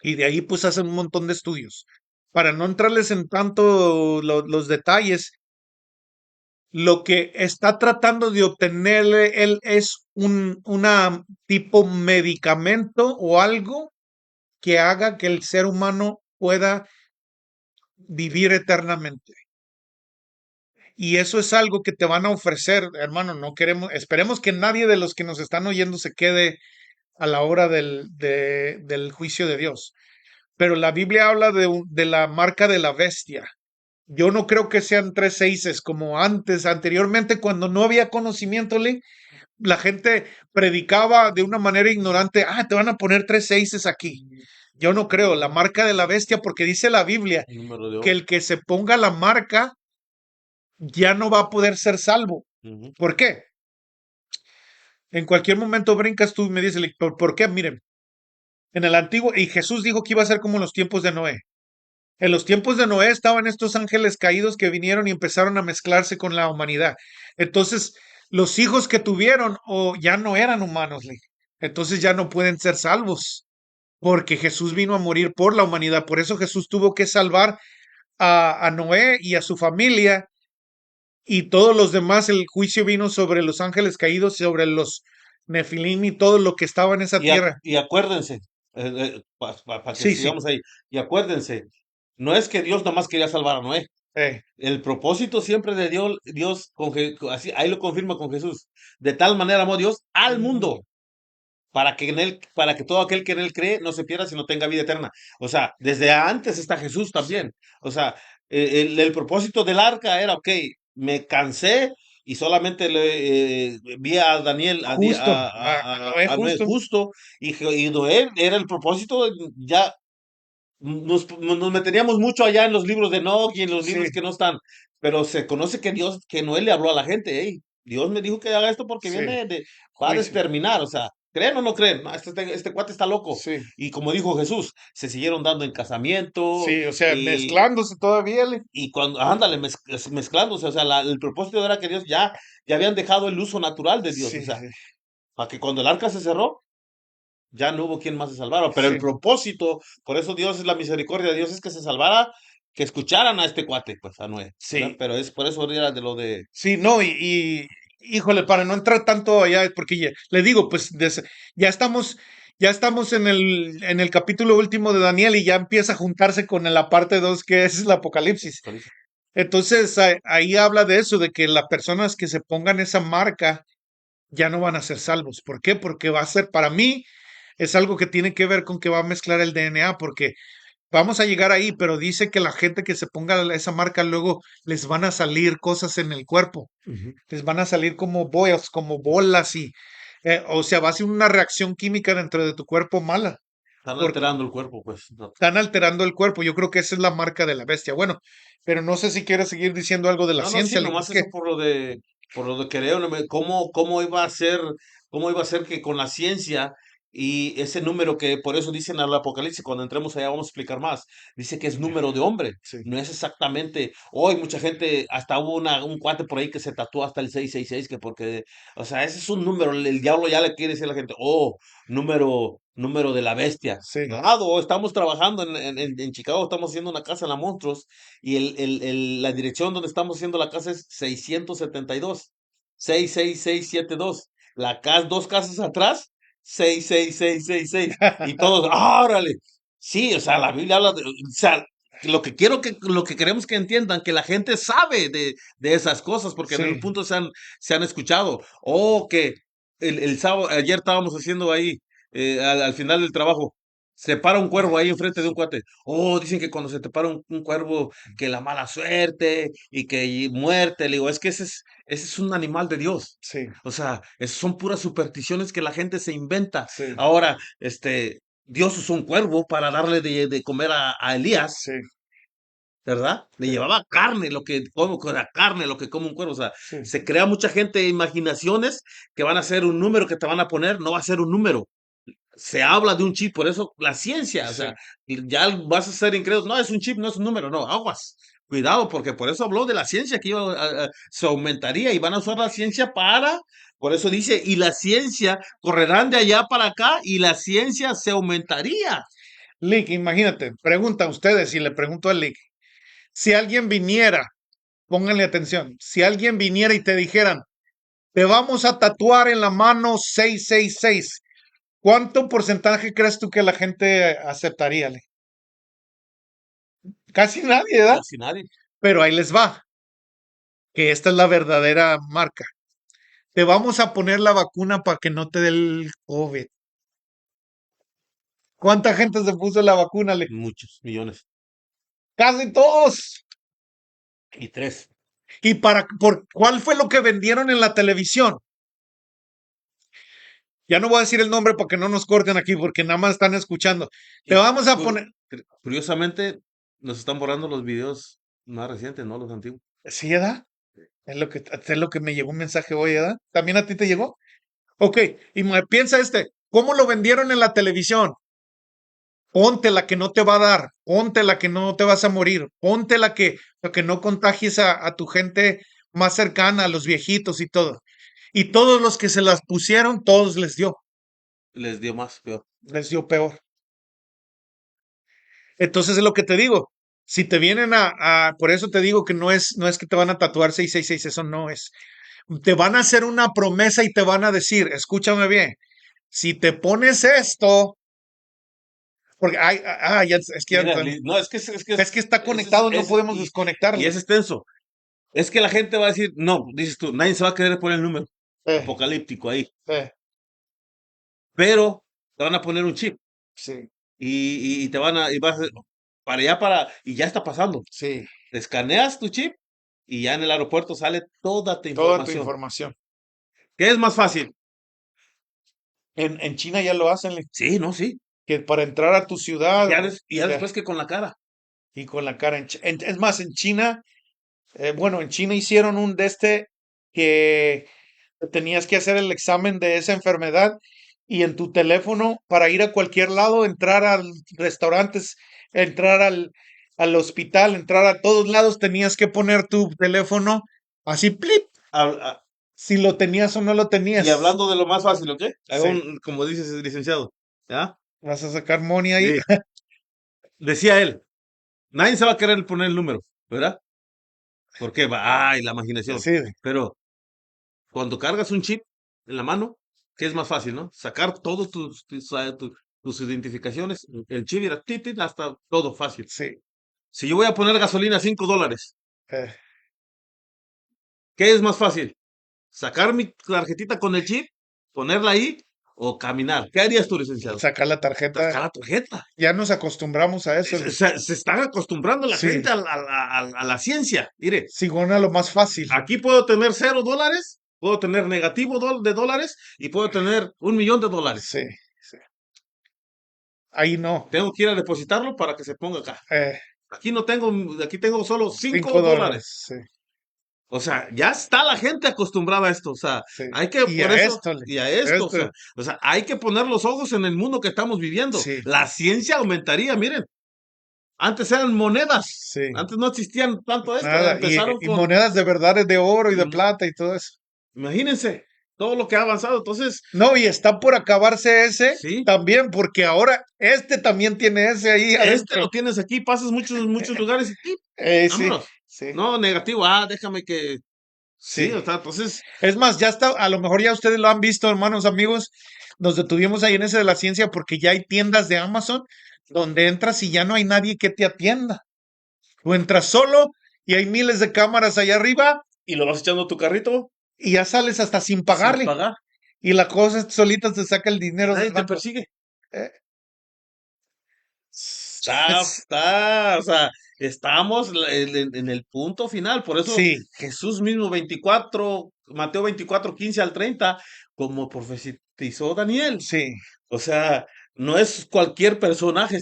Y de ahí pues hacen un montón de estudios. Para no entrarles en tanto los detalles, lo que está tratando de obtenerle él es una tipo medicamento o algo que haga que el ser humano pueda vivir eternamente. Y eso es algo que te van a ofrecer, hermano. No queremos, esperemos que nadie de los que nos están oyendo se quede a la hora del juicio de Dios. Pero la Biblia habla de la marca de la bestia. Yo no creo que sean tres seises como anteriormente, cuando no había conocimiento, la gente predicaba de una manera ignorante, te van a poner tres seises aquí. Yo no creo, la marca de la bestia, porque dice la Biblia El número de que hoy. el que se ponga la marca ya no va a poder ser salvo. Ujú. ¿Por qué? En cualquier momento brincas tú y me dices, ¿por qué? Miren, en el antiguo, y Jesús dijo que iba a ser como en los tiempos de Noé. En los tiempos de Noé estaban estos ángeles caídos que vinieron y empezaron a mezclarse con la humanidad. Entonces, los hijos que tuvieron ya no eran humanos, entonces ya no pueden ser salvos, porque Jesús vino a morir por la humanidad. Por eso Jesús tuvo que salvar a Noé y a su familia y todos los demás. El juicio vino sobre los ángeles caídos, sobre los Nefilim y todo lo que estaba en esa tierra. Y acuérdense, para que Sí, sí. sigamos ahí, y acuérdense, no es que Dios nomás quería salvar a Noé. eh, El propósito siempre de Dios así, ahí lo confirma con Jesús. De tal manera amó Dios al mundo, para que todo aquel que en él cree no se pierda, sino tenga vida eterna. O sea, desde antes está Jesús también. O sea, el propósito del arca era, ok, me cansé y solamente vi a Daniel, justo, a Noé a Noé justo. justo, y Noé era el propósito, ya nos meteríamos mucho allá en los libros de Enoch y en los Sí, libros que no están, pero se conoce que Dios, que Noé le habló a la gente, hey, Dios me dijo que haga esto porque sí, va a juicio. exterminar, o sea, ¿creen o no creen? No, este cuate está loco. Sí, Y como dijo Jesús, se siguieron dando en casamiento sí, o sea, mezclándose todavía, y cuando, ándale, mezclándose, o sea, el propósito era que Dios ya habían dejado el uso natural de Dios, o sí, sea, sí, para que cuando el arca se cerró, ya no hubo quien más se salvara, pero el sí, propósito, por eso Dios es la misericordia de Dios, es que se salvara, que escucharan a este cuate, pues a Noé, ¿verdad? sí, Pero es por eso era de lo de... sí, no, híjole, para no entrar tanto allá, porque le digo, pues ya estamos, ya estamos en el capítulo último de Daniel y ya empieza a juntarse con la parte 2 que es el Apocalipsis. Apocalipsis. Entonces ahí habla de eso, de que las personas que se pongan esa marca ya no van a ser salvos. ¿Por qué? Porque va a ser, para mí, es algo que tiene que ver con que va a mezclar el DNA, porque vamos a llegar ahí, pero dice que la gente que se ponga esa marca luego les van a salir cosas en el cuerpo, Ujú. les van a salir como boyas, como bolas y, o sea, va a ser una reacción química dentro de tu cuerpo mala, Están porque alterando el cuerpo, pues. No, están alterando el cuerpo. Yo creo que esa es la marca de la bestia. Bueno, pero no sé si quieres seguir diciendo algo de la no, no, sí, ciencia, Link. Es nomás que eso por lo de querer, no cómo iba a ser que con la ciencia y ese número que por eso dicen al Apocalipsis, cuando entremos allá vamos a explicar más, dice que es número de hombre, sí, no es exactamente, hoy mucha gente, hasta hubo un cuate por ahí que se tatuó hasta el 666 que porque, o sea, ese es un número, el diablo ya le quiere decir a la gente, oh, número de la bestia. sí, Claro, estamos trabajando en Chicago, estamos haciendo una casa en la Monstruos y la dirección donde estamos haciendo la casa es 672, 66672. La casa, dos casas atrás, 66666. Y todos, ¡ah, órale! Sí, o sea, la Biblia habla de, o sea, lo que queremos que entiendan, que la gente sabe de esas cosas, porque en el sí. punto se han escuchado. O que el sábado, ayer estábamos haciendo ahí, al final del trabajo, se para un cuervo ahí enfrente de un cuate. Oh, dicen que cuando se te para un cuervo, que la mala suerte y que muerte. Le digo, es que ese es un animal de Dios. Sí, O sea, son puras supersticiones que la gente se inventa. sí, Ahora, Dios usó un cuervo para darle de comer a Elías, sí, ¿verdad? Le sí, llevaba carne, lo que come con la carne, lo que come un cuervo. O sea, sí, se crea mucha gente imaginaciones que van a ser un número que te van a poner, no va a ser un número, se habla de un chip, por eso la ciencia, o sí. sea, ya vas a ser incrédulo, no es un chip, no es un número, no, aguas, cuidado, porque por eso habló de la ciencia que se aumentaría y van a usar la ciencia por eso dice, y la ciencia correrán de allá para acá y la ciencia se aumentaría. Lick, imagínate, pregunta a ustedes y le pregunto a Lick, si alguien viniera, pónganle atención, si alguien viniera y te dijeran, te vamos a tatuar en la mano 666, ¿cuánto porcentaje crees tú que la gente aceptaría, Lick? Casi nadie, ¿verdad? Casi nadie. Pero ahí les va, que esta es la verdadera marca. Te vamos a poner la vacuna para que no te dé el COVID. ¿Cuánta gente se puso la vacuna, Lick? Muchos millones. Casi todos. Y tres. ¿Y cuál fue lo que vendieron en la televisión? Ya no voy a decir el nombre para que no nos corten aquí, porque nada más están escuchando. Te Y vamos a poner. curiosamente, nos están borrando los videos más recientes, ¿no? Los antiguos. ¿Sí, edad? Es lo que me llegó un mensaje hoy, ¿edad? ¿También a ti te llegó? Ok, y piensa ¿cómo lo vendieron en la televisión? Ponte la que no te va a dar, ponte la que no te vas a morir, ponte la que no contagies a tu gente más cercana, a los viejitos y todo. Y todos los que se las pusieron, todos Les dio más, peor. les dio peor. Entonces es lo que te digo. Si te vienen por eso te digo que no es que te van a tatuar 666, eso no es. Te van a hacer una promesa y te van a decir, escúchame bien, si te pones esto, porque, es que Mira, no, es que está conectado, no podemos y desconectarle. es extenso. Es que la gente va a decir, no, dices tú, nadie se va a querer poner el número Eh, apocalíptico ahí, eh, pero te van a poner un chip sí, y te y vas para allá y ya está pasando. sí, Escaneas tu chip y ya en el aeropuerto sale toda tu toda tu información. información. ¿Qué es más fácil? En China ya lo hacen, Sí, no, sí. que para entrar a tu ciudad, Y ya después que con la cara. y con la cara es más, en China. Bueno, en China hicieron un de que tenías que hacer el examen de esa enfermedad y en tu teléfono para ir a cualquier lado, entrar a restaurantes, entrar al hospital, entrar a todos lados, tenías que poner tu teléfono así, plip, Hab- ah, si lo tenías o no lo Y tenías. hablando de lo más fácil, ¿ok? Sí, Como dices, licenciado. ¿Ya? vas a sacar money ahí. Sí. Decía él, nadie se va a querer poner el número, ¿verdad? Porque va, ay, la imaginación. Sí, Pero cuando cargas un chip en la mano, ¿Qué es más fácil, no? Sacar todos tus identificaciones, el chip, y hasta todo fácil. Sí. Si yo voy a poner gasolina a $5, eh, ¿qué es más fácil? ¿Sacar mi tarjetita con el chip, ponerla ahí o caminar? ¿Qué harías tú, licenciado? Sacar la tarjeta. Sacar la tarjeta. Ya nos acostumbramos a eso. Se están acostumbrando la Sí. gente a la ciencia. Mire, Sigona lo más fácil. aquí puedo tener $0, puedo tener negativo de dólares y puedo tener $1,000,000. Sí. Sí. Ahí no. Tengo que ir a depositarlo para que se ponga acá. Eh, Aquí tengo solo cinco $5. dólares. Sí. O sea, ya está la gente acostumbrada a esto. O sea, Sí. hay que, Y por a eso, esto, y a esto, esto. o sea, hay que poner los ojos en el mundo que estamos viviendo. Sí. La ciencia aumentaría, miren. Antes eran monedas. Sí. Antes no existían tanto esto. Nada. Empezaron Y con, monedas de verdad de oro y de mm, plata y todo eso. imagínense, todo lo que ha avanzado. Entonces, No, y está por acabarse ese sí, también, porque ahora este también tiene ese ahí este adentro. lo tienes aquí, pasas muchos lugares y ¡tip! Sí, Vámonos. sí, No, negativo, déjame que, sí, o sí. sea, entonces, Es más, ya está, a lo mejor ya ustedes lo han visto, hermanos, amigos. Nos detuvimos ahí en ese de la ciencia porque ya hay tiendas de Amazon donde entras y ya no hay nadie que te atienda. Tú entras solo y hay miles de cámaras allá arriba y lo vas echando a tu carrito y ya sales hasta sin sin pagarle. pagar Y la cosa solita te saca el y dinero del nadie te banco. persigue. Eh, O sea, estamos en el punto final. Por eso Sí, Jesús mismo, Mateo 24:15 al 30, como profetizó Daniel. sí, O sea, no es cualquier personaje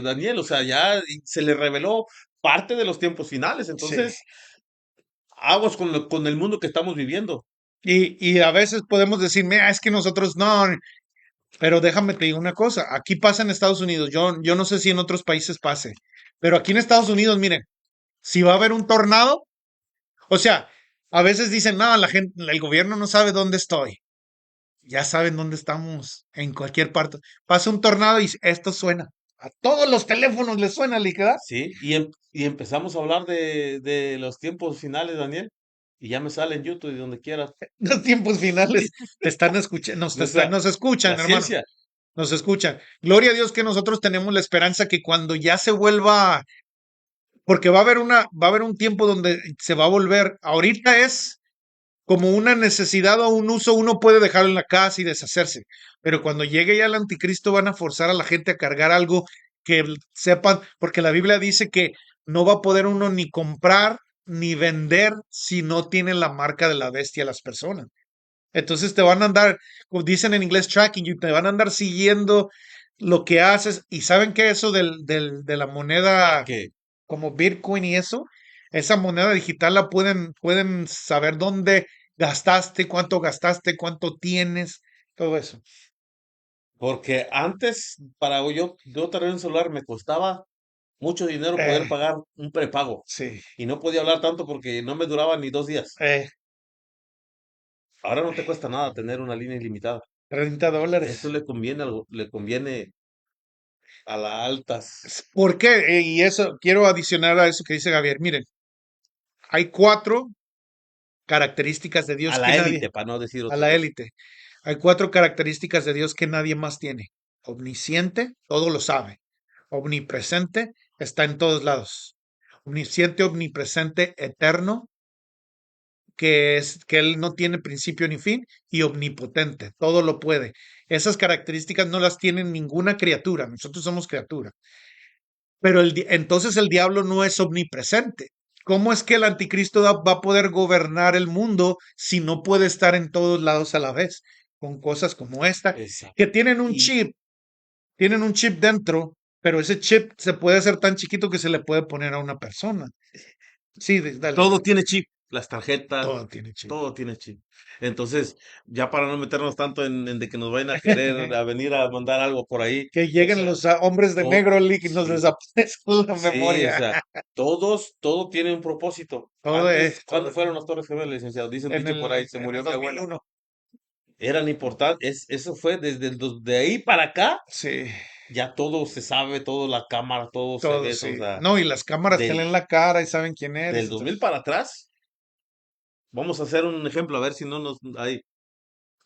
Daniel. O sea, ya se le reveló parte de los tiempos finales. sí. Entonces, aguas con el mundo que estamos viviendo. Y a veces podemos decir, mira, es que nosotros no, pero déjame te digo una cosa, aquí pasa en Estados Unidos, yo no sé si en otros países pase, pero aquí en Estados Unidos, miren, si va a haber un tornado, o sea, a veces dicen, no, la gente, el gobierno no sabe dónde estoy, ya saben dónde estamos, en cualquier parte. Pasa un tornado y esto suena, a todos los teléfonos les suena, ¿liquidad? Sí, y empezamos a hablar de los tiempos finales, Daniel, y ya me sale en YouTube y donde quiera. Los tiempos finales te están escuchando, O sea, nos la escuchan, hermano, ciencia, nos escuchan. Gloria a Dios que nosotros tenemos la esperanza que cuando ya se vuelva, porque va a haber un tiempo donde se va a volver, ahorita es como una necesidad o un uso, uno puede dejarlo en la casa y deshacerse, pero cuando llegue ya el anticristo van a forzar a la gente a cargar algo que sepan, porque la Biblia dice que no va a poder uno ni comprar ni vender si no tiene la marca de la bestia las personas. Entonces te van a andar, como dicen en inglés, tracking you, te van a andar siguiendo lo que haces. Y saben que eso de la moneda que, como Bitcoin y eso, esa moneda digital la pueden saber dónde gastaste, cuánto tienes, todo eso. porque antes, para yo tener un celular, me costaba mucho dinero poder Eh, pagar un prepago. sí, Y no podía hablar tanto porque no me duraba ni 2 días. eh, Ahora no te cuesta nada tener una línea ilimitada. Eso $30. le conviene a las altas, ¿Por qué? Y eso, quiero adicionar a eso que dice Javier. Miren, hay 4 características de a Dios que la nadie, élite, para no decir a otra la cosa. élite. Hay 4 características de Dios que nadie más tiene. Omnisciente, todo lo sabe. Omnipresente, está en todos lados. Omnisciente, omnipresente, eterno, que es que Él no tiene principio ni fin, y omnipotente, todo lo puede. Esas características no las tiene ninguna criatura. Nosotros somos criatura. Pero entonces el diablo no es omnipresente. ¿Cómo es que el anticristo va a poder gobernar el mundo si no puede estar en todos lados a la vez? Con cosas como esta, Exacto. que Y tienen un chip dentro, pero ese chip se puede hacer tan chiquito que se le puede poner a una persona. Sí, dale, todo tiene chip, las tarjetas, todo tiene chip. todo tiene chip. Entonces, ya para no meternos tanto en de que nos vayan a querer a venir a mandar algo por ahí, Que o lleguen sea, los hombres de negro y nos sí, desaparezcan la sí, o memoria. sea, todo tiene un propósito. Todo Antes, es ¿cuándo fueron las Torres Gemelas, licenciado? Dice un en dicho por ahí, se en murió el mi abuela. 2001. Eran importantes, eso fue de ahí para acá, Sí, ya todo se sabe, todo la cámara, todo se todo, ve, o sí. sea, No, y las cámaras te del, leen la cara y saben quién eres. del 2000 Entonces, para atrás, vamos a hacer un ejemplo, a ver si no nos, hay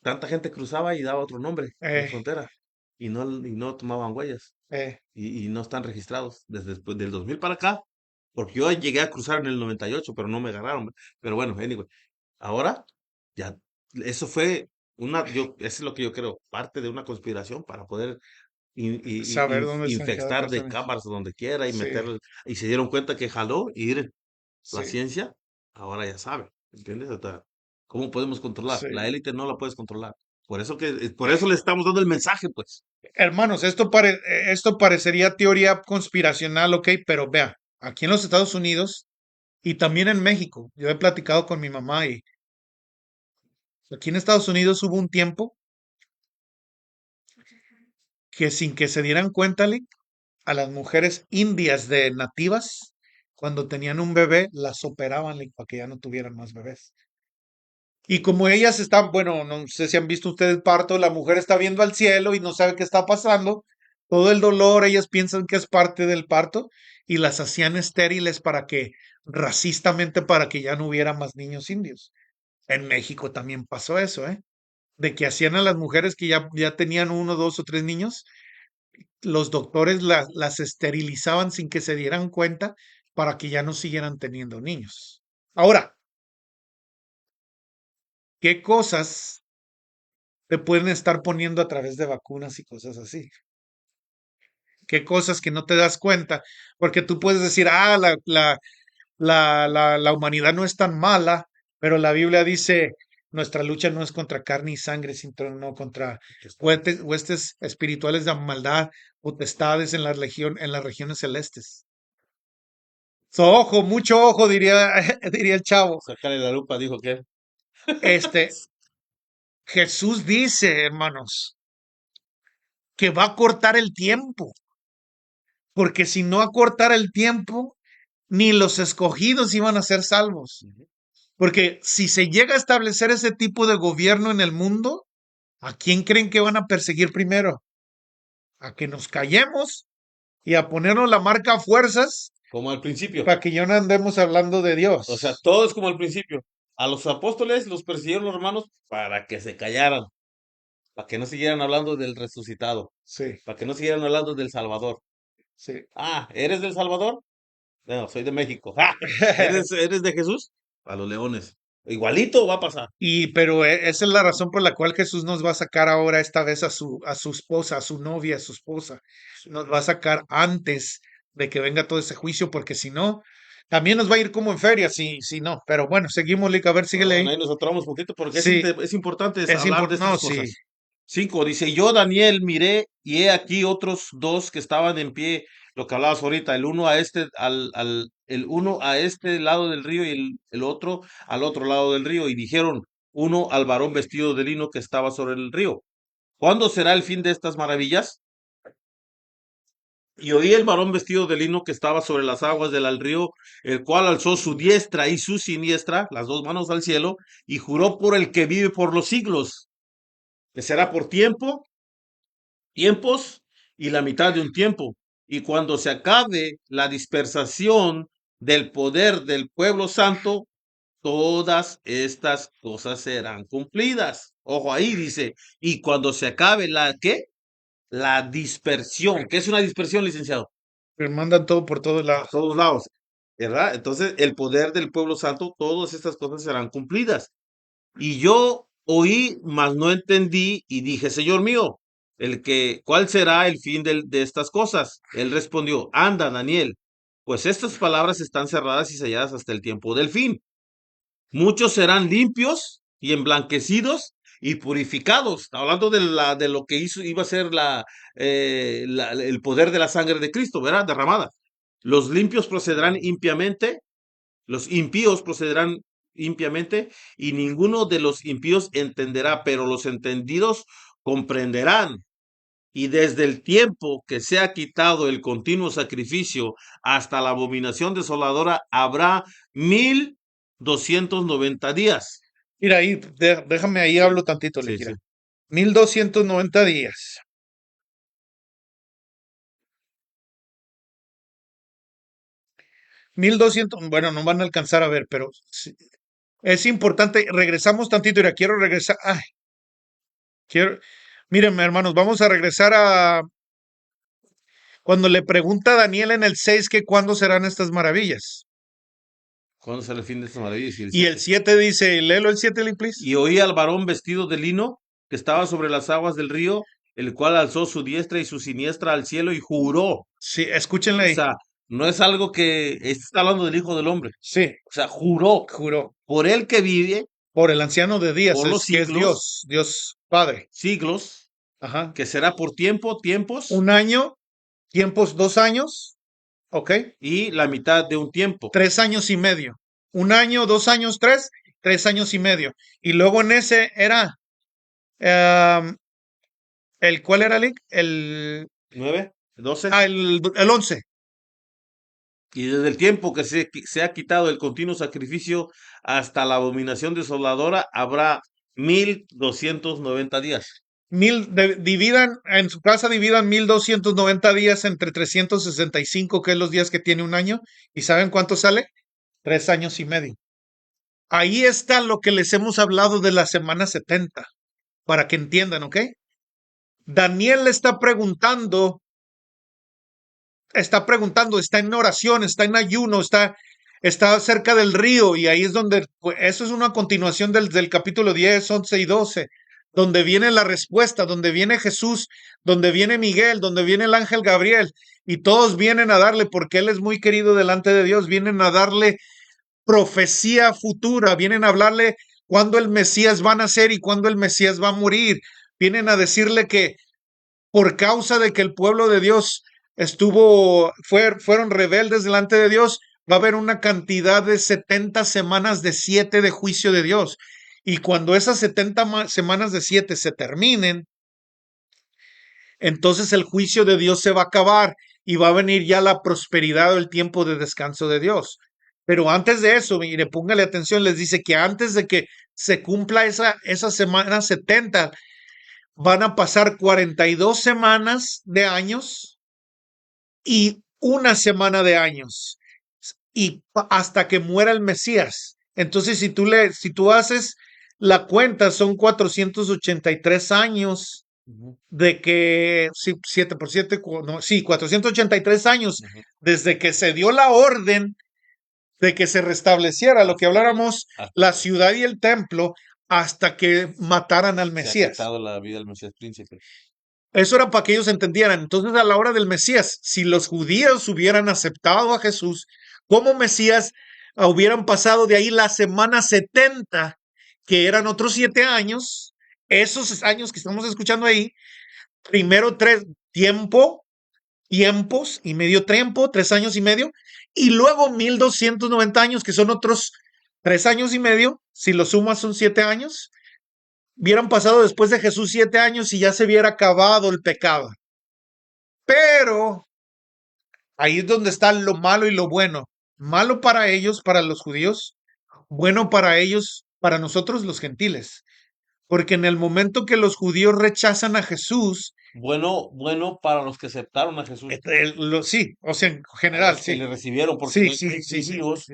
tanta gente cruzaba y daba otro nombre en la eh, frontera y no tomaban huellas eh, y no están registrados desde después del 2000 para acá, porque yo llegué a cruzar en el 98 pero no me agarraron. Pero bueno, anyway, ahora ya, eso fue eso es lo que yo creo, parte de una conspiración para poder saber dónde está en cada infectar de persona. cámaras donde quiera y Sí, meter, y se dieron cuenta que jaló y miren, la sí, ciencia ahora ya sabe, ¿entiendes? O sea, ¿cómo podemos controlar? La sí. élite no la puedes controlar. Por eso le estamos dando el mensaje, pues. Hermanos, esto parecería teoría conspiracional, ok, pero vea, aquí en los Estados Unidos y también en México, yo he platicado con mi mamá y aquí en Estados Unidos hubo un tiempo que sin que se dieran cuenta, Lick, a las mujeres indias de nativas, cuando tenían un bebé, las operaban, Lick, para que ya no tuvieran más bebés. Y como ellas están, bueno, no sé si han visto ustedes parto, la mujer está viendo al cielo y no sabe qué está pasando, todo el dolor, ellas piensan que es parte del parto y las hacían estériles para que, racistamente, para que ya no hubiera más niños indios. En México también pasó eso, ¿eh? De que hacían a las mujeres que ya tenían uno, dos o tres niños, los doctores las esterilizaban sin que se dieran cuenta para que ya no siguieran teniendo niños. Ahora, ¿qué cosas te pueden estar poniendo a través de vacunas y cosas así? ¿Qué cosas que no te das cuenta? Porque tú puedes decir, la humanidad no es tan mala, pero la Biblia dice, nuestra lucha no es contra carne y sangre, sino no contra huestes espirituales de maldad, potestades en en las regiones celestes. So, ojo, mucho ojo, diría, diría el chavo. Sacarle la lupa, dijo que. Este, Jesús dice, hermanos, que va a cortar el tiempo, porque si no acortara el tiempo, ni los escogidos iban a ser salvos. Ujú. Porque si se llega a establecer ese tipo de gobierno en el mundo, ¿a quién creen que van a perseguir primero? A que nos callemos y a ponernos la marca a fuerzas Como al principio. para que ya no andemos hablando de O sea, Dios. todo es como al principio. A los apóstoles los persiguieron los hermanos para que se callaran, para que no siguieran hablando del resucitado, Sí, para que no siguieran hablando del Salvador. sí. Ah, ¿eres del Salvador? No, soy de México. ¡Ah! ¿Eres de Jesús? A los leones. Igualito va a pasar. Pero esa es la razón por la cual Jesús nos va a sacar ahora esta vez a su esposa, a su novia, a su esposa. Nos va a sacar antes de que venga todo ese juicio, porque si no, también nos va a ir como en feria, si no. Pero bueno, seguimos, Lick, a ver, síguele ahí. Bueno, ahí nos atoramos poquito porque Sí, es importante es hablar de importante. No, estas sí. cosas. 5 dice, yo Daniel miré y he aquí otros dos que estaban en pie, lo que hablabas ahorita, el uno a el uno a este lado del río y el otro al otro lado del río, y dijeron, uno al varón vestido de lino que estaba sobre el río, ¿cuándo será el fin de estas maravillas? Y oí el varón vestido de lino que estaba sobre las aguas del río, el cual alzó su diestra y su siniestra, las dos manos al cielo, y juró por el que vive por los siglos, que será por tiempos y la mitad de un tiempo. Y cuando se acabe la dispersación del poder del pueblo santo, todas estas cosas serán cumplidas. Ojo ahí, dice, y cuando se acabe ¿qué? La dispersión. ¿Qué es una dispersión, licenciado? Pero mandan todo por todos Por lados. todos lados, ¿verdad? Entonces, el poder del pueblo santo, todas estas cosas serán cumplidas. Y yo oí, mas no entendí, y dije, Señor mío, ¿cuál será el fin de estas cosas? Él respondió, anda, Daniel, pues estas palabras están cerradas y selladas hasta el tiempo del fin. Muchos serán limpios y emblanquecidos y purificados. Está hablando de lo que iba a ser el poder de la sangre de Cristo, ¿verdad? Derramada. Los limpios procederán impiamente, los impíos procederán impiamente, y ninguno de los impíos entenderá, pero los entendidos comprenderán. Y desde el tiempo que se ha quitado el continuo sacrificio hasta la abominación desoladora, habrá 1290 días. Mira, ahí, déjame ahí Sí, hablo tantito, Lick, sí, mira. sí. 1290 días. 1200, bueno, no van a alcanzar a ver, pero sí, es importante. Regresamos tantito, mira, quiero regresar. Ay, Quiero, miren, hermanos, vamos a regresar a cuando le pregunta a Daniel en el 6 que cuándo serán estas maravillas. ¿Cuándo será el fin de estas maravillas? Y el Y el 7. 7 dice, léelo el 7, please. Y oí al varón vestido de lino que estaba sobre las aguas del río, el cual alzó su diestra y su siniestra al cielo y juró. Sí, escúchenle O ahí. sea, no es algo que está hablando del Hijo del Hombre. Sí, O sea, juró juró. por el que vive Por el anciano de días, por los es que es siglos, Dios, Dios Padre. siglos, Ajá. que será por tiempo, tiempos Un año, tiempos 2 años, ¿ok? y la mitad de un tiempo. 3 años y medio. Un año, 2 años, 3 años y medio. Y luego en ese era, um, ¿cuál era ¿9? ¿12? el 11. Y desde el tiempo que se ha quitado el continuo sacrificio hasta la abominación desoladora, habrá 1290 días. Dividan, en su casa dividan 1290 días entre 365, que es los días que tiene un año. ¿Y saben cuánto sale? 3 años y medio. Ahí está lo que les hemos hablado de la semana 70, para que entiendan, ¿ok? Daniel le está preguntando, está en oración, está en ayuno, está cerca del río, y ahí es donde, pues, eso es una continuación del capítulo 10, 11 y 12, donde viene la respuesta, donde viene Jesús, donde viene Miguel, donde viene el ángel Gabriel, y todos vienen a darle, porque él es muy querido delante de Dios, vienen a darle profecía futura, vienen a hablarle cuándo el Mesías va a nacer y cuándo el Mesías va a morir, vienen a decirle que por causa de que el pueblo de Dios fueron rebeldes delante de Dios, va a haber una cantidad de 70 semanas de 7 de juicio de Dios. Y cuando esas 70 semanas de 7 se terminen, entonces el juicio de Dios se va a acabar y va a venir ya la prosperidad o el tiempo de descanso de Dios. Pero antes de eso, mire, póngale atención, les dice que antes de que se cumpla esa semana 70, van a pasar 42 semanas de años y una semana de años y hasta que muera el Mesías. Entonces, si tú haces la cuenta, son 483 años Ujú, de que, sí, 7 por 7, no, sí, 483 años ujú. desde que se dio la orden de que se restableciera lo que Hasta, habláramos, hasta la que ciudad y el templo, hasta que mataran al se ha Mesías. quitado la vida del Mesías príncipe. Eso era para que ellos entendieran. Entonces, a la hora del Mesías, si los judíos hubieran aceptado a Jesús como Mesías, hubieran pasado de ahí la semana 70, que eran otros 7 años, esos años que estamos escuchando ahí, primero tiempos y medio tiempo, 3 años y medio, y luego 1290 años, que son otros 3 años y medio, si lo sumas son 7 años, hubieran pasado después de Jesús 7 años y ya se hubiera acabado el pecado. Pero ahí es donde está lo malo y lo bueno. Malo para ellos, para los judíos, bueno para ellos, para nosotros los gentiles. Porque en el momento que los judíos rechazan a Jesús, Bueno, bueno para los que aceptaron a Jesús, sí, o sea, en a general, los que sí. le recibieron, porque Sí, hay sí, sí, sí, judíos sí.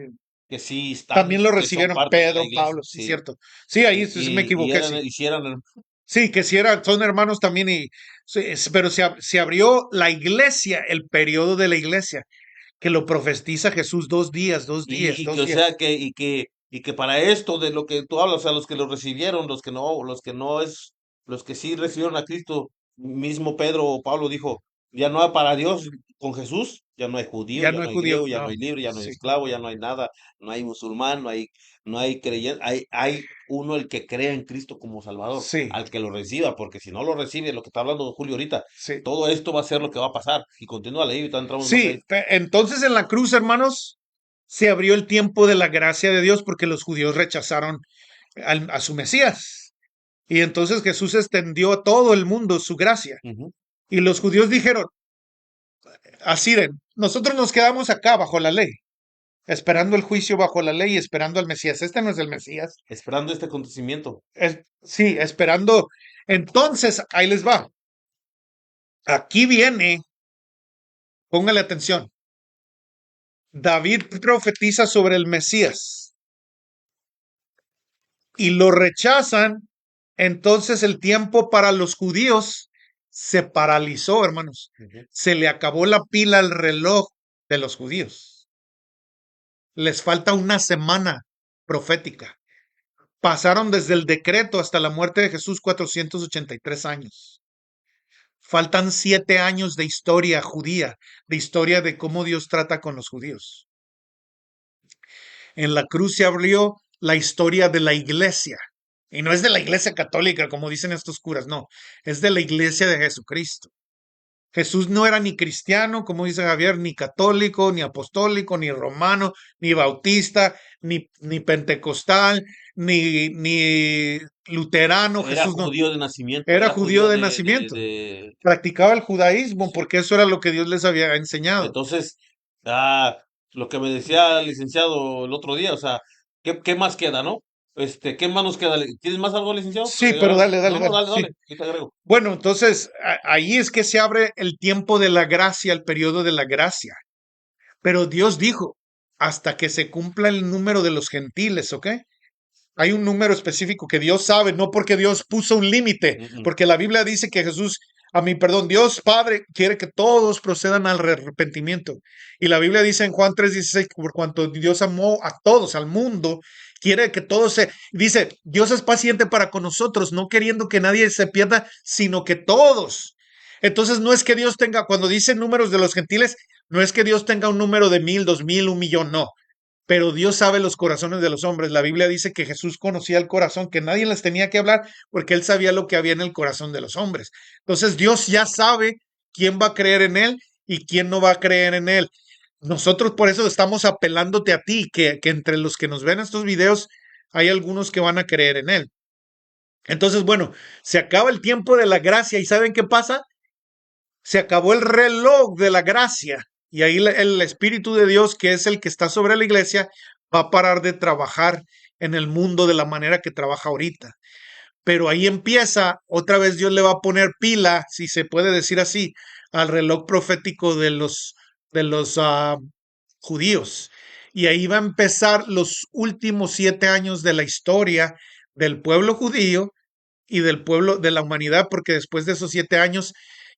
que sí están, También lo que son recibieron parte de la Pedro, iglesia, Pablo, sí, sí. cierto. Sí, ahí sí me Y equivoqué, eran, sí. hicieran, Sí, que sí son hermanos también, sí, pero se abrió la iglesia, el periodo de la iglesia, que lo profetiza Jesús 2 días, dos días, y que, dos o sea, días. y que para esto de lo que tú hablas, o sea, los que lo recibieron, los que sí recibieron a Cristo, mismo Pedro o Pablo dijo, ya no hay para Dios con Jesús, ya no hay judío, Ya ya no hay no hay judío, griego, ya no no. hay libre, ya no hay Sí, esclavo, ya no hay nada, no hay musulmán, no hay creyente, hay uno el que crea en Cristo como Salvador, sí, al que lo reciba, porque si no lo recibe, lo que está hablando Julio ahorita, sí. todo esto va a ser lo que va a pasar. Y continúa la ahorita entramos más ahí. Sí, entonces en la cruz, hermanos, se abrió el tiempo de la gracia de Dios porque los judíos rechazaron a su Mesías. Y entonces Jesús extendió a todo el mundo su gracia. Ujú. Y los judíos dijeron, así de, nosotros nos quedamos acá bajo la ley, esperando el juicio bajo la ley y esperando al Mesías. Este no es el Mesías. Esperando este acontecimiento. Sí, esperando. Entonces, ahí les va. Aquí viene, póngale atención. David profetiza sobre el Mesías y lo rechazan Entonces el tiempo para los judíos se paralizó, hermanos. Ujú. Se le acabó la pila al reloj de los judíos. Les falta una semana profética. Pasaron desde el decreto hasta la muerte de Jesús 483 años. Faltan 7 años de historia judía, de historia de cómo Dios trata con los judíos. En la cruz se abrió la historia de la iglesia. Y no es de la iglesia católica, como dicen estos curas, no. Es de la iglesia de Jesucristo. Jesús no era ni cristiano, como dice Javier, ni católico, ni apostólico, ni romano, ni bautista, ni pentecostal, ni luterano. Era Jesús no. judío de nacimiento, Era era judío judío de nacimiento. de... Practicaba el judaísmo Sí. porque eso era lo que Dios les había enseñado. Entonces, ah, lo que me decía el licenciado el otro día, o sea, ¿qué más queda, no? ¿Qué más nos queda? ¿Tienes más algo, licenciado, para Sí, pero agregar? dale, No, dale, no, dale. dale, Sí. dale, y te agrego. Bueno, entonces ahí es que se abre el tiempo de la gracia, el periodo de la gracia. Pero Dios dijo, hasta que se cumpla el número de los gentiles, ¿ok? Hay un número específico que Dios sabe, no porque Dios puso un límite, Mm, porque la Biblia dice que Jesús, perdón, Dios Padre quiere que todos procedan al arrepentimiento. Y la Biblia dice en Juan 3:16, por cuanto Dios amó a todos, al mundo, quiere que todos dice, Dios es paciente para con nosotros, no queriendo que nadie se pierda, sino que todos. Entonces no es que Dios tenga, cuando dice números de los gentiles, no es que Dios tenga un número de 1,000, 2,000, 1,000,000, no, pero Dios sabe los corazones de los hombres. La Biblia dice que Jesús conocía el corazón, que nadie les tenía que hablar porque él sabía lo que había en el corazón de los hombres. Entonces Dios ya sabe quién va a creer en él y quién no va a creer en él. Nosotros por eso estamos apelándote a ti, que entre los que nos ven estos videos hay algunos que van a creer en él. Entonces, bueno, se acaba el tiempo de la gracia y ¿saben qué pasa? Se acabó el reloj de la gracia y ahí el Espíritu de Dios, que es el que está sobre la iglesia, va a parar de trabajar en el mundo de la manera que trabaja ahorita. Pero ahí empieza, otra vez Dios le va a poner pila, si se puede decir así, al reloj profético de los judíos. Y ahí va a empezar los últimos 7 años de la historia del pueblo judío y del pueblo de la humanidad, porque después de esos 7 años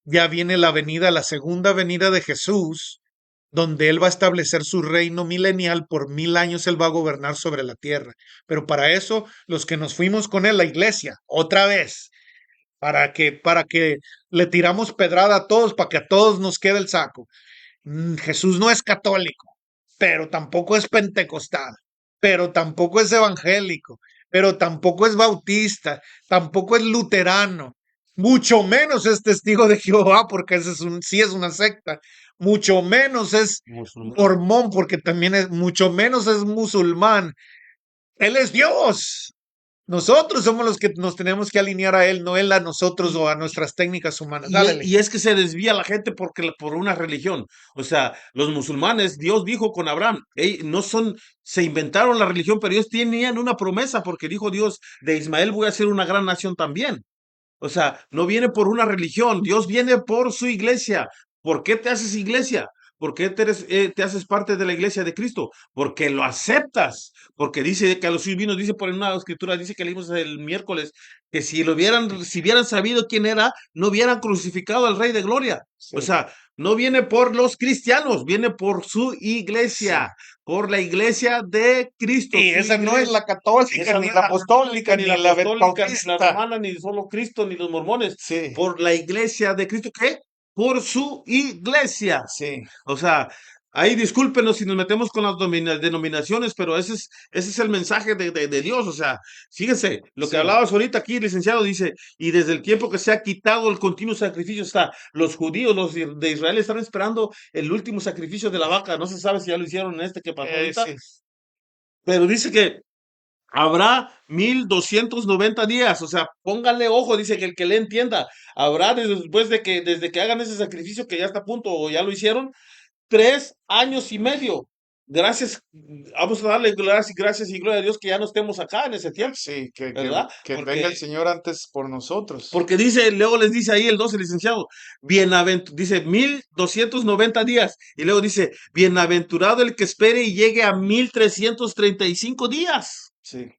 ya viene la venida, la segunda venida de Jesús, donde Él va a establecer su reino milenial. Por 1,000 años Él va a gobernar sobre la tierra. Pero para eso, los que nos fuimos con Él, la iglesia, otra vez, para que le tiramos pedrada a todos, para que a todos nos quede el saco. Jesús no es católico, pero tampoco es pentecostal, pero tampoco es evangélico, pero tampoco es bautista, tampoco es luterano, mucho menos es testigo de Jehová, porque ese sí es una secta, mucho menos es musulmán. mormón, porque también es, mucho menos es musulmán. Él es Dios. Nosotros somos los que nos tenemos que alinear a Él, no Él a nosotros o a nuestras técnicas humanas. Dale. Y es que se desvía la gente por una religión. O sea, los musulmanes, Dios dijo con Abraham, no son, se inventaron la religión, pero ellos tenían una promesa porque dijo Dios, de Ismael voy a ser una gran nación también. O sea, no viene por una religión, Dios viene por su iglesia. ¿Por qué te haces iglesia? ¿Por qué te haces parte de la iglesia de Cristo? Porque lo aceptas. Porque dice que a los suyos vino, dice por una escritura, dice que leímos el miércoles, que si hubieran sabido quién era, no hubieran crucificado al Rey de Gloria. Sí, O sea, no viene por los cristianos, viene por su iglesia, sí. por la iglesia de Cristo, Y su esa no es iglesia. la católica, Esa ni no es la la apostólica, católica, ni ni la la apostólica, ni la bautista. romana, ni solo Cristo, ni los mormones. Sí, Por la iglesia de Cristo, ¿qué? Por su iglesia. sí, O sea, ahí discúlpenos si nos metemos con las denominaciones, pero ese es el mensaje de Dios. O sea, fíjese, lo que sí. hablabas ahorita aquí, licenciado, dice, y desde el tiempo que se ha quitado el continuo sacrificio, está, los judíos, los de Israel están esperando el último sacrificio de la vaca. No se sabe si ya lo hicieron en este que pasó ahorita, Sí. pero dice que habrá 1290 días, o sea, pónganle ojo, dice que el que le entienda, habrá desde que hagan ese sacrificio que ya está a punto o ya lo hicieron, 3 años y medio. Gracias, vamos a darle gracias y gloria a Dios que ya no estemos acá en ese tiempo, Sí, ¿verdad? que venga el Porque, Señor antes por nosotros. porque dice, luego les dice ahí el 12 licenciado, dice 1290 días, y luego dice, bienaventurado el que espere y llegue a 1335 días. Sí.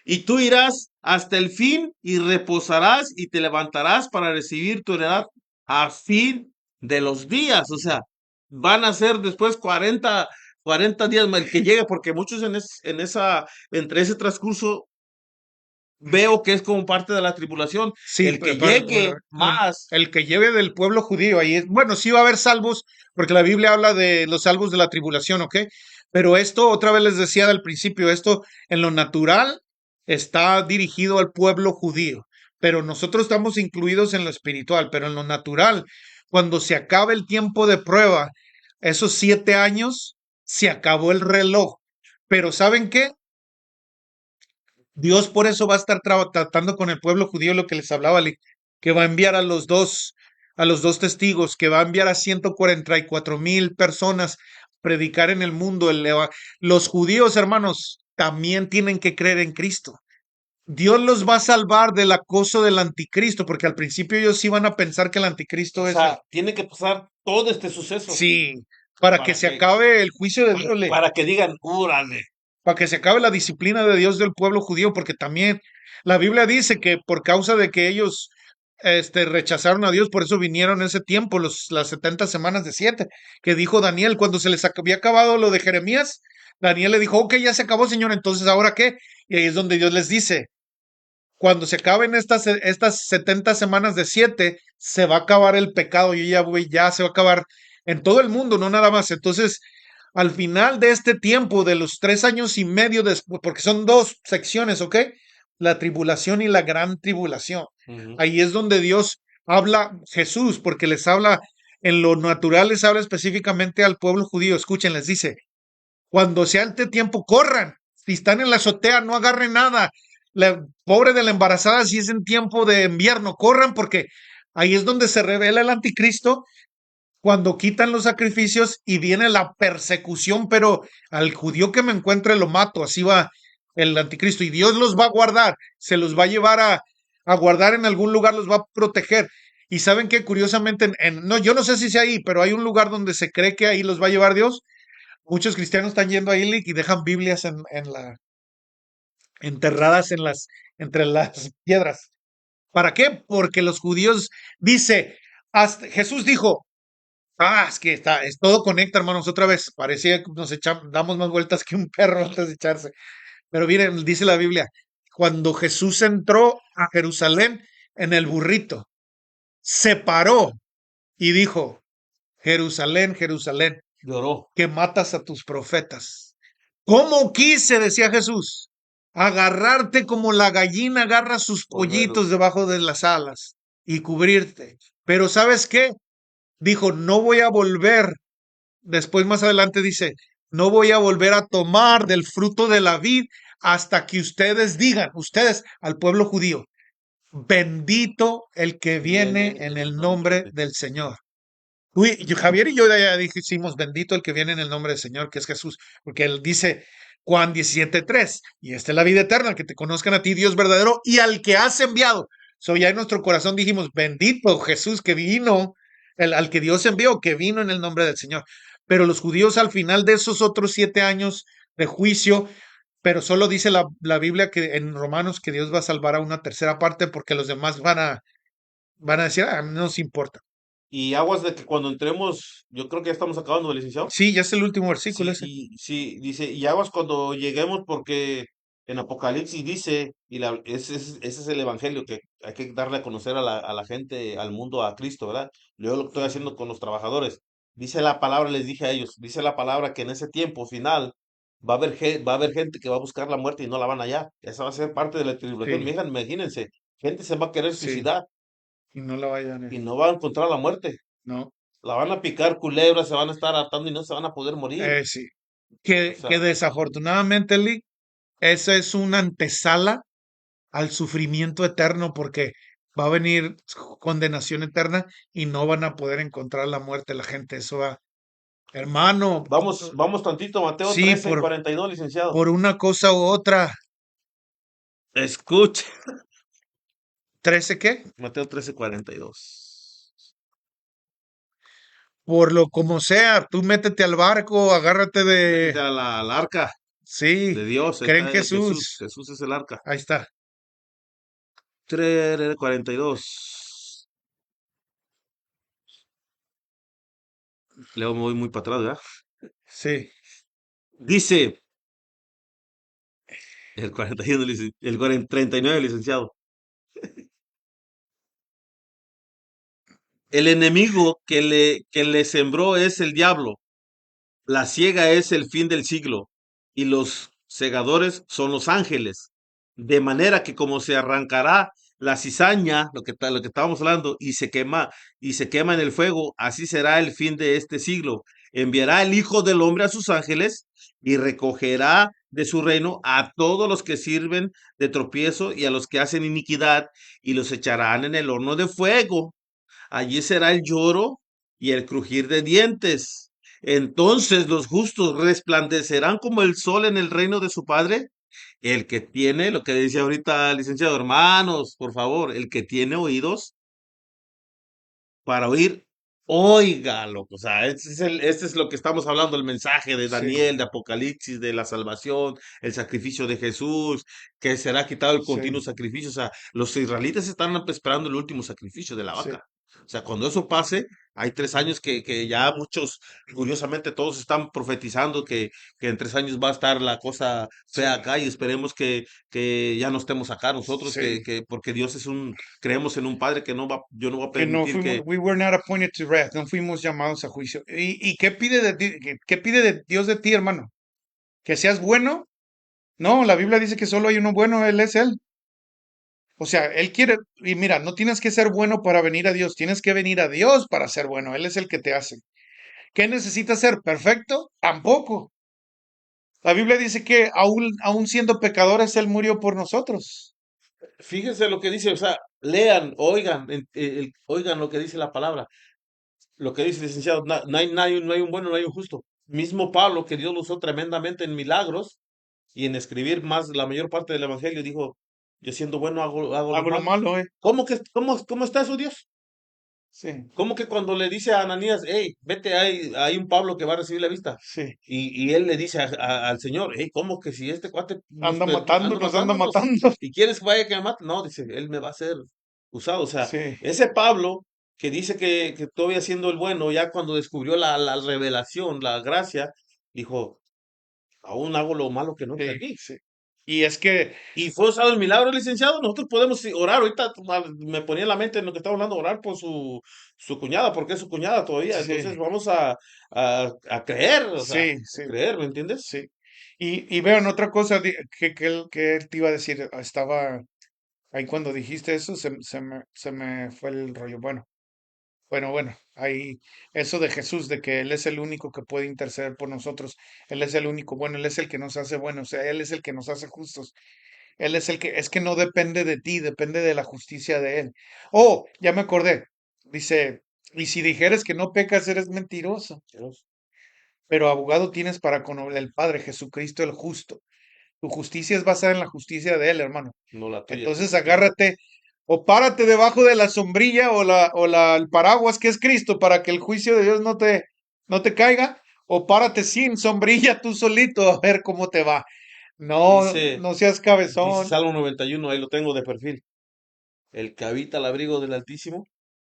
Y tú irás hasta el fin y reposarás y te levantarás para recibir tu heredad a fin de los días. O sea, van a ser después 40 días más el que llegue, porque muchos entre ese transcurso veo que es como parte de la tribulación. Sí, El que llegue más, el que lleve del pueblo judío, ahí es, bueno, sí va a haber salvos, porque la Biblia habla de los salvos de la tribulación, ¿ok? Pero esto, otra vez les decía al principio, esto en lo natural está dirigido al pueblo judío, pero nosotros estamos incluidos en lo espiritual, pero en lo natural, cuando se acabe el tiempo de prueba, esos 7 años, se acabó el reloj. Pero ¿saben qué? Dios por eso va a estar tratando con el pueblo judío lo que les hablaba, que va a enviar a los dos testigos, que va a enviar a 144,000 personas predicar en el mundo. Los judíos, hermanos, también tienen que creer en Cristo. Dios los va a salvar del acoso del anticristo, porque al principio ellos iban a pensar que el o anticristo es sea, tiene que pasar todo este suceso sí, para que para se que, acabe el juicio de Dios, para que digan, ¡úrale! para que se acabe la disciplina de Dios del pueblo judío, porque también la Biblia dice que por causa de que ellos rechazaron a Dios, por eso vinieron ese tiempo, las 70 semanas de 7, que dijo Daniel, cuando se les había acabado lo de Jeremías, Daniel le dijo, ok, ya se acabó, Señor, entonces ¿ahora qué? Y ahí es donde Dios les dice, cuando se acaben estas 70 semanas de 7, se va a acabar el pecado, y ya se va a acabar en todo el mundo, no nada más. Entonces, al final de este tiempo, de los 3 años y medio después, porque son dos secciones, ¿ok? La tribulación y la gran tribulación. Ujú. Ahí es donde Dios habla, Jesús, porque les habla, en lo natural les habla específicamente al pueblo judío. Escuchen, les dice, cuando sea este tiempo, corran. Si están en la azotea, no agarren nada. Pobre de la embarazada, si es en tiempo de invierno, corran porque ahí es donde se revela el anticristo, cuando quitan los sacrificios y viene la persecución, pero al judío que me encuentre lo mato, así va el anticristo. Y Dios los va a guardar, se los va a llevar a guardar en algún lugar, los va a proteger. Y saben que curiosamente, no, yo no sé si sea ahí, pero hay un lugar donde se cree que ahí los va a llevar Dios. Muchos cristianos están yendo ahí y dejan Biblias enterradas entre las piedras. ¿Para qué? Porque los judíos, dice, Jesús dijo, es que es todo conecta, hermanos, otra vez. Parecía que nos damos más vueltas que un perro antes de echarse. Pero miren, dice la Biblia, cuando Jesús entró a Jerusalén en el burrito, se paró y dijo, Jerusalén, Jerusalén, Lloró. que matas a tus profetas. ¿Cómo quise, decía Jesús, agarrarte como la gallina agarra sus pollitos Polluelos. debajo de las alas y cubrirte? Pero ¿sabes qué? Dijo, no voy a volver. Después más adelante dice, no voy a volver a tomar del fruto de la vid hasta que ustedes digan, ustedes al pueblo judío, bendito el que viene Viene en en el el nombre nombre de... del Señor. Uy, Javier y yo ya dijimos, bendito el que viene en el nombre del Señor, que es Jesús, porque él dice Juan 17:3, y esta es la vida eterna, que te conozcan a ti, Dios verdadero, y al que has enviado. So ya en nuestro corazón dijimos, bendito Jesús que vino, al que Dios envió, que vino en el nombre del Señor. Pero los judíos al final de esos otros 7 años de juicio, pero solo dice la Biblia que en Romanos que Dios va a salvar a una tercera parte porque los demás van a decir, no nos importa. Y aguas de que cuando entremos, yo creo que ya estamos acabando, licenciado. Sí, ya es el último versículo Sí, ese. y sí, dice, y aguas cuando lleguemos, porque en Apocalipsis dice, ese es el evangelio que hay que darle a conocer a la gente, al mundo, a Cristo, ¿verdad? Yo lo estoy haciendo con los trabajadores. Dice la palabra, les dije a ellos, dice la palabra que en ese tiempo final va a haber gente que va a buscar la muerte y no la van allá. Esa va a ser parte de la tribulación. Sí, Imagínense, gente se va a querer sí. suicidar Y no la vayan, y no va a encontrar la muerte. no. La van a picar culebras, se van a estar atando y no se van a poder morir. Sí. O Que sea, desafortunadamente, Lee, esa es una antesala al sufrimiento eterno porque va a venir condenación eterna y no van a poder encontrar la muerte la gente. Eso va, hermano, vamos tantito, Mateo sí, 13, 42, licenciado. por una cosa u otra. Escuche. ¿13 qué? Mateo 13, 42. Por lo como sea, tú métete al barco, agárrate Métete a al arca. Sí, de Dios, ahí creen está Jesús. Jesús. Jesús es el arca. Ahí está. 42. Leo, me voy muy para atrás, ¿verdad? Sí, Dice el 41, el 39, licenciado. El enemigo que le sembró es el diablo. La siega es el fin del siglo y los segadores son los ángeles. De manera que como se arrancará la cizaña, lo que estábamos hablando, y se quema en el fuego, así será el fin de este siglo. Enviará el Hijo del Hombre a sus ángeles y recogerá de su reino a todos los que sirven de tropiezo y a los que hacen iniquidad y los echarán en el horno de fuego. Allí será el lloro y el crujir de dientes. Entonces los justos resplandecerán como el sol en el reino de su Padre. El que tiene, lo que decía ahorita el licenciado, hermanos, por favor, el que tiene oídos para oír, óigalo. O sea, este es lo que estamos hablando, el mensaje de sí, Daniel, de Apocalipsis, de la salvación, el sacrificio de Jesús, que será quitado el continuo sí, sacrificio. O sea, los israelitas están esperando el último sacrificio de la sí, vaca. O sea, cuando eso pase, hay 3 años que ya muchos, curiosamente todos están profetizando que en 3 años va a estar la cosa sí, fea acá y esperemos que ya no estemos acá nosotros, sí. porque creemos en un Padre que yo no voy a Que no permitir fuimos, que. we were not appointed to wrath, no fuimos llamados a juicio. ¿Y qué pide de ti, qué pide de Dios de ti, hermano? ¿Que seas bueno? No, la Biblia dice que solo hay uno bueno, Él es Él. O sea, Él quiere, y mira, no tienes que ser bueno para venir a Dios, tienes que venir a Dios para ser bueno, Él es el que te hace. ¿Qué necesitas ser? ¿Perfecto? Tampoco. La Biblia dice que aún siendo pecadores, Él murió por nosotros. Fíjense lo que dice, o sea, lean, oigan, oigan lo que dice la palabra, lo que dice el licenciado, no hay un bueno, no hay un justo. Mismo Pablo, que Dios lo usó tremendamente en milagros y en escribir más la mayor parte del evangelio, dijo, yo siendo bueno hago lo Hago lo malo. malo, ¿eh? ¿Cómo está eso, Dios? Sí, ¿Cómo que cuando le dice a Ananías, hey, vete, hay un Pablo que va a recibir la vista? sí. Y él le dice al Señor, hey, ¿cómo que si este cuate anda Anda matándonos matando. y quieres que vaya que me mate? No, dice, él me va a ser usado. O sea, Sí, ese Pablo que dice que todavía siendo el bueno, ya cuando descubrió la revelación, la gracia, dijo, aún hago lo malo que no sí, entendí. sí. Y es que, Y fue usado el milagro, licenciado. Nosotros podemos orar. Ahorita me ponía en la mente en lo que estaba hablando, orar por su cuñada, porque es su cuñada todavía. Entonces sí, vamos a creer, o sea, sí, a sí, creer, ¿me entiendes? sí. Y vean, otra cosa que te iba a decir, estaba ahí cuando dijiste eso, se me fue el rollo. Bueno, ahí, eso de Jesús, de que Él es el único que puede interceder por nosotros, Él es el único bueno, Él es el que nos hace buenos, o sea, Él es el que nos hace justos, Él es que no depende de ti, depende de la justicia de Él. Oh, ya me acordé, dice, y si dijeres que no pecas, eres mentiroso, Dios, pero abogado tienes para con el Padre, Jesucristo el justo. Tu justicia es basada en la justicia de Él, hermano. no la tuya. Entonces agárrate o párate debajo de la sombrilla el paraguas que es Cristo para que el juicio de Dios no te caiga, o párate sin sombrilla tú solito a ver cómo te va. No, Dice, no seas dice cabezón. Salmo 91, ahí lo tengo de perfil. El que habita al abrigo del Altísimo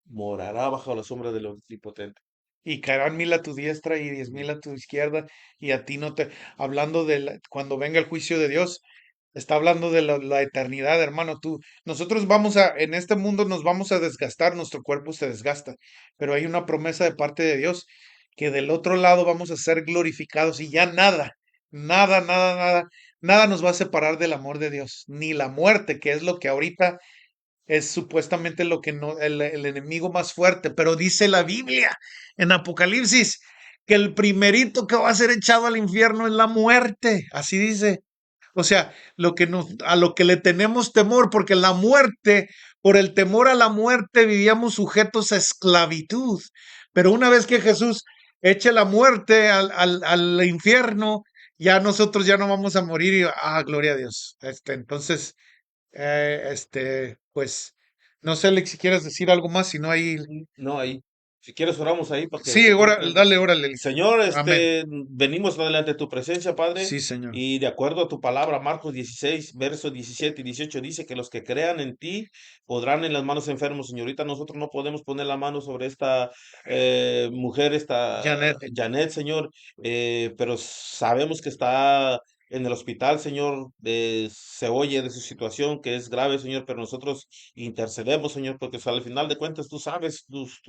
morará bajo la sombra del Omnipotente. Y caerán 1000 a tu diestra y 10,000 a tu izquierda, y a ti no te. Hablando cuando venga el juicio de Dios, está hablando de la eternidad, hermano. Nosotros en este mundo nos vamos a desgastar, nuestro cuerpo se desgasta, pero hay una promesa de parte de Dios que del otro lado vamos a ser glorificados y ya nada, nada, nada, nada, nada nos va a separar del amor de Dios, ni la muerte, que es lo que ahorita es supuestamente lo que no, el enemigo más fuerte, pero dice la Biblia en Apocalipsis que el primerito que va a ser echado al infierno es la muerte, así dice. O sea, a lo que le tenemos temor, porque la muerte, por el temor a la muerte, vivíamos sujetos a esclavitud. Pero una vez que Jesús eche la muerte al infierno, ya nosotros ya no vamos a morir y, gloria a Dios. Entonces, pues, no sé, Alex, si quieres decir algo más, si no hay, No, ahí. Si quieres, oramos ahí para que Sí, se órale, cumpla. dale, órale, Elisa. Señor, Amén. venimos delante de tu presencia, Padre, Sí, Señor. y de acuerdo a tu palabra, Marcos 16, versos 17 y 18 dice que los que crean en ti podrán en las manos enfermos. Señorita, nosotros no podemos poner la mano sobre esta mujer, esta Janet. Janet, Señor, pero sabemos que está en el hospital, Señor, se oye de su situación que es grave, Señor, pero nosotros intercedemos, Señor, porque al final de cuentas tú sabes tus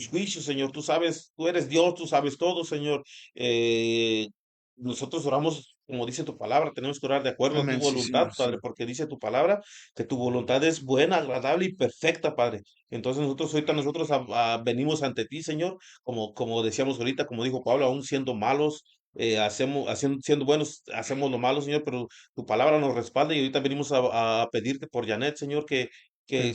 juicios, Señor. Tú sabes, tú eres Dios, tú sabes todo, Señor. Eh, Nosotros oramos, como dice tu palabra, tenemos que orar de acuerdo a tu Amén, sí, voluntad, Señor, Padre, sí. porque dice tu palabra que tu voluntad es buena, agradable y perfecta, Padre. Entonces nosotros ahorita venimos ante ti, Señor, como decíamos ahorita, como dijo Pablo, aún siendo malos, siendo buenos, hacemos lo malo, Señor, pero tu palabra nos respalda y ahorita venimos a pedirte por Janet, Señor, Amén,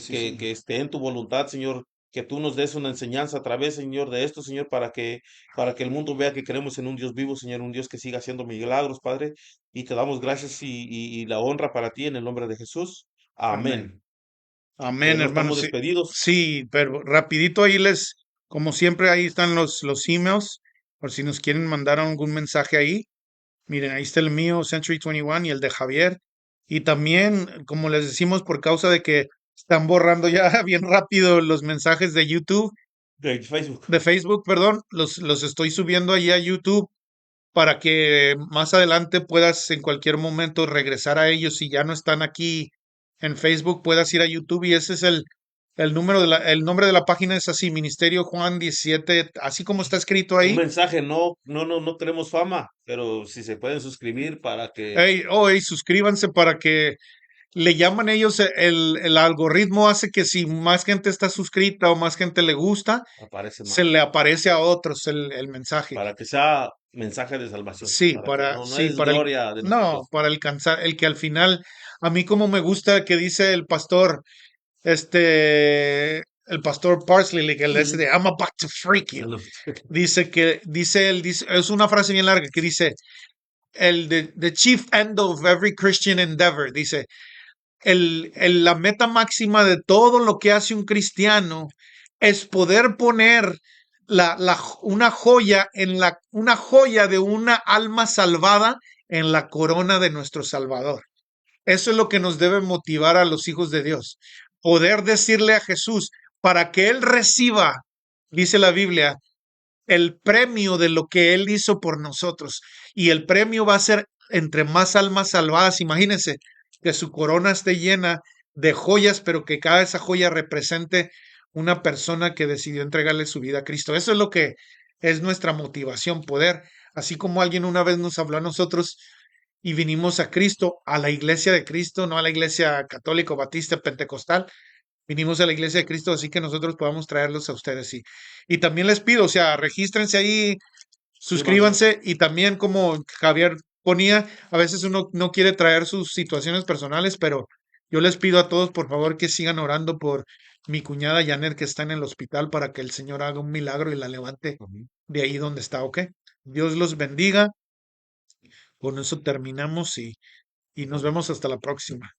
sí, Señor. que esté en tu voluntad, Señor, que tú nos des una enseñanza a través, Señor, de esto, Señor, para que el mundo vea que creemos en un Dios vivo, Señor, un Dios que siga haciendo milagros, Padre, y te damos gracias y la honra para ti en el nombre de Jesús. Amén. Amén. Amén, Bueno, estamos hermanos. Sí, despedidos. sí, pero rapidito ahí como siempre, ahí están los emails, por si nos quieren mandar algún mensaje ahí. Miren, ahí está el mío, Century 21, y el de Javier. Y también, como les decimos, por causa de que están borrando ya bien rápido los mensajes de YouTube, De Facebook. de Facebook, perdón, los estoy subiendo ahí a YouTube para que más adelante puedas en cualquier momento regresar a ellos. Si ya no están aquí en Facebook, puedas ir a YouTube y ese es el número el nombre de la página es así, Ministerio Juan 17, así como está escrito Un ahí. mensaje, no tenemos fama, pero si se pueden suscribir para que Hey, oh, hey, suscríbanse para que le llaman ellos, el algoritmo hace que si más gente está suscrita o más gente le gusta, aparece se más, le aparece a otros el mensaje. para que sea mensaje de salvación, para que no Sí, es gloria de no, nosotros. para alcanzar, el que al final, a mí como me gusta que dice el pastor, el pastor Parsley, que le dice Ujú. de I'm about to freak you. Dice él, dice, es una frase bien larga que dice, the chief end of every Christian endeavor, dice, la meta máxima de todo lo que hace un cristiano es poder poner una joya una joya de una alma salvada en la corona de nuestro Salvador. Eso es lo que nos debe motivar a los hijos de Dios. Poder decirle a Jesús para que Él reciba, dice la Biblia, el premio de lo que Él hizo por nosotros. Y el premio va a ser entre más almas salvadas. Imagínense que su corona esté llena de joyas, pero que cada esa joya represente una persona que decidió entregarle su vida a Cristo. Eso es lo que es nuestra motivación, poder, así como alguien una vez nos habló a nosotros y vinimos a Cristo, a la iglesia de Cristo, no a la iglesia católica, batista, pentecostal, vinimos a la iglesia de Cristo, así que nosotros podamos traerlos a ustedes. Y también les pido, o sea, regístrense ahí, Suscríbanse. suscríbanse y también como Javier ponía, a veces uno no quiere traer sus situaciones personales, pero yo les pido a todos, por favor, que sigan orando por mi cuñada Janet, que está en el hospital, para que el Señor haga un milagro y la levante Ujú. de ahí donde está, ¿ok? Dios los bendiga. Con eso terminamos y nos vemos hasta la próxima.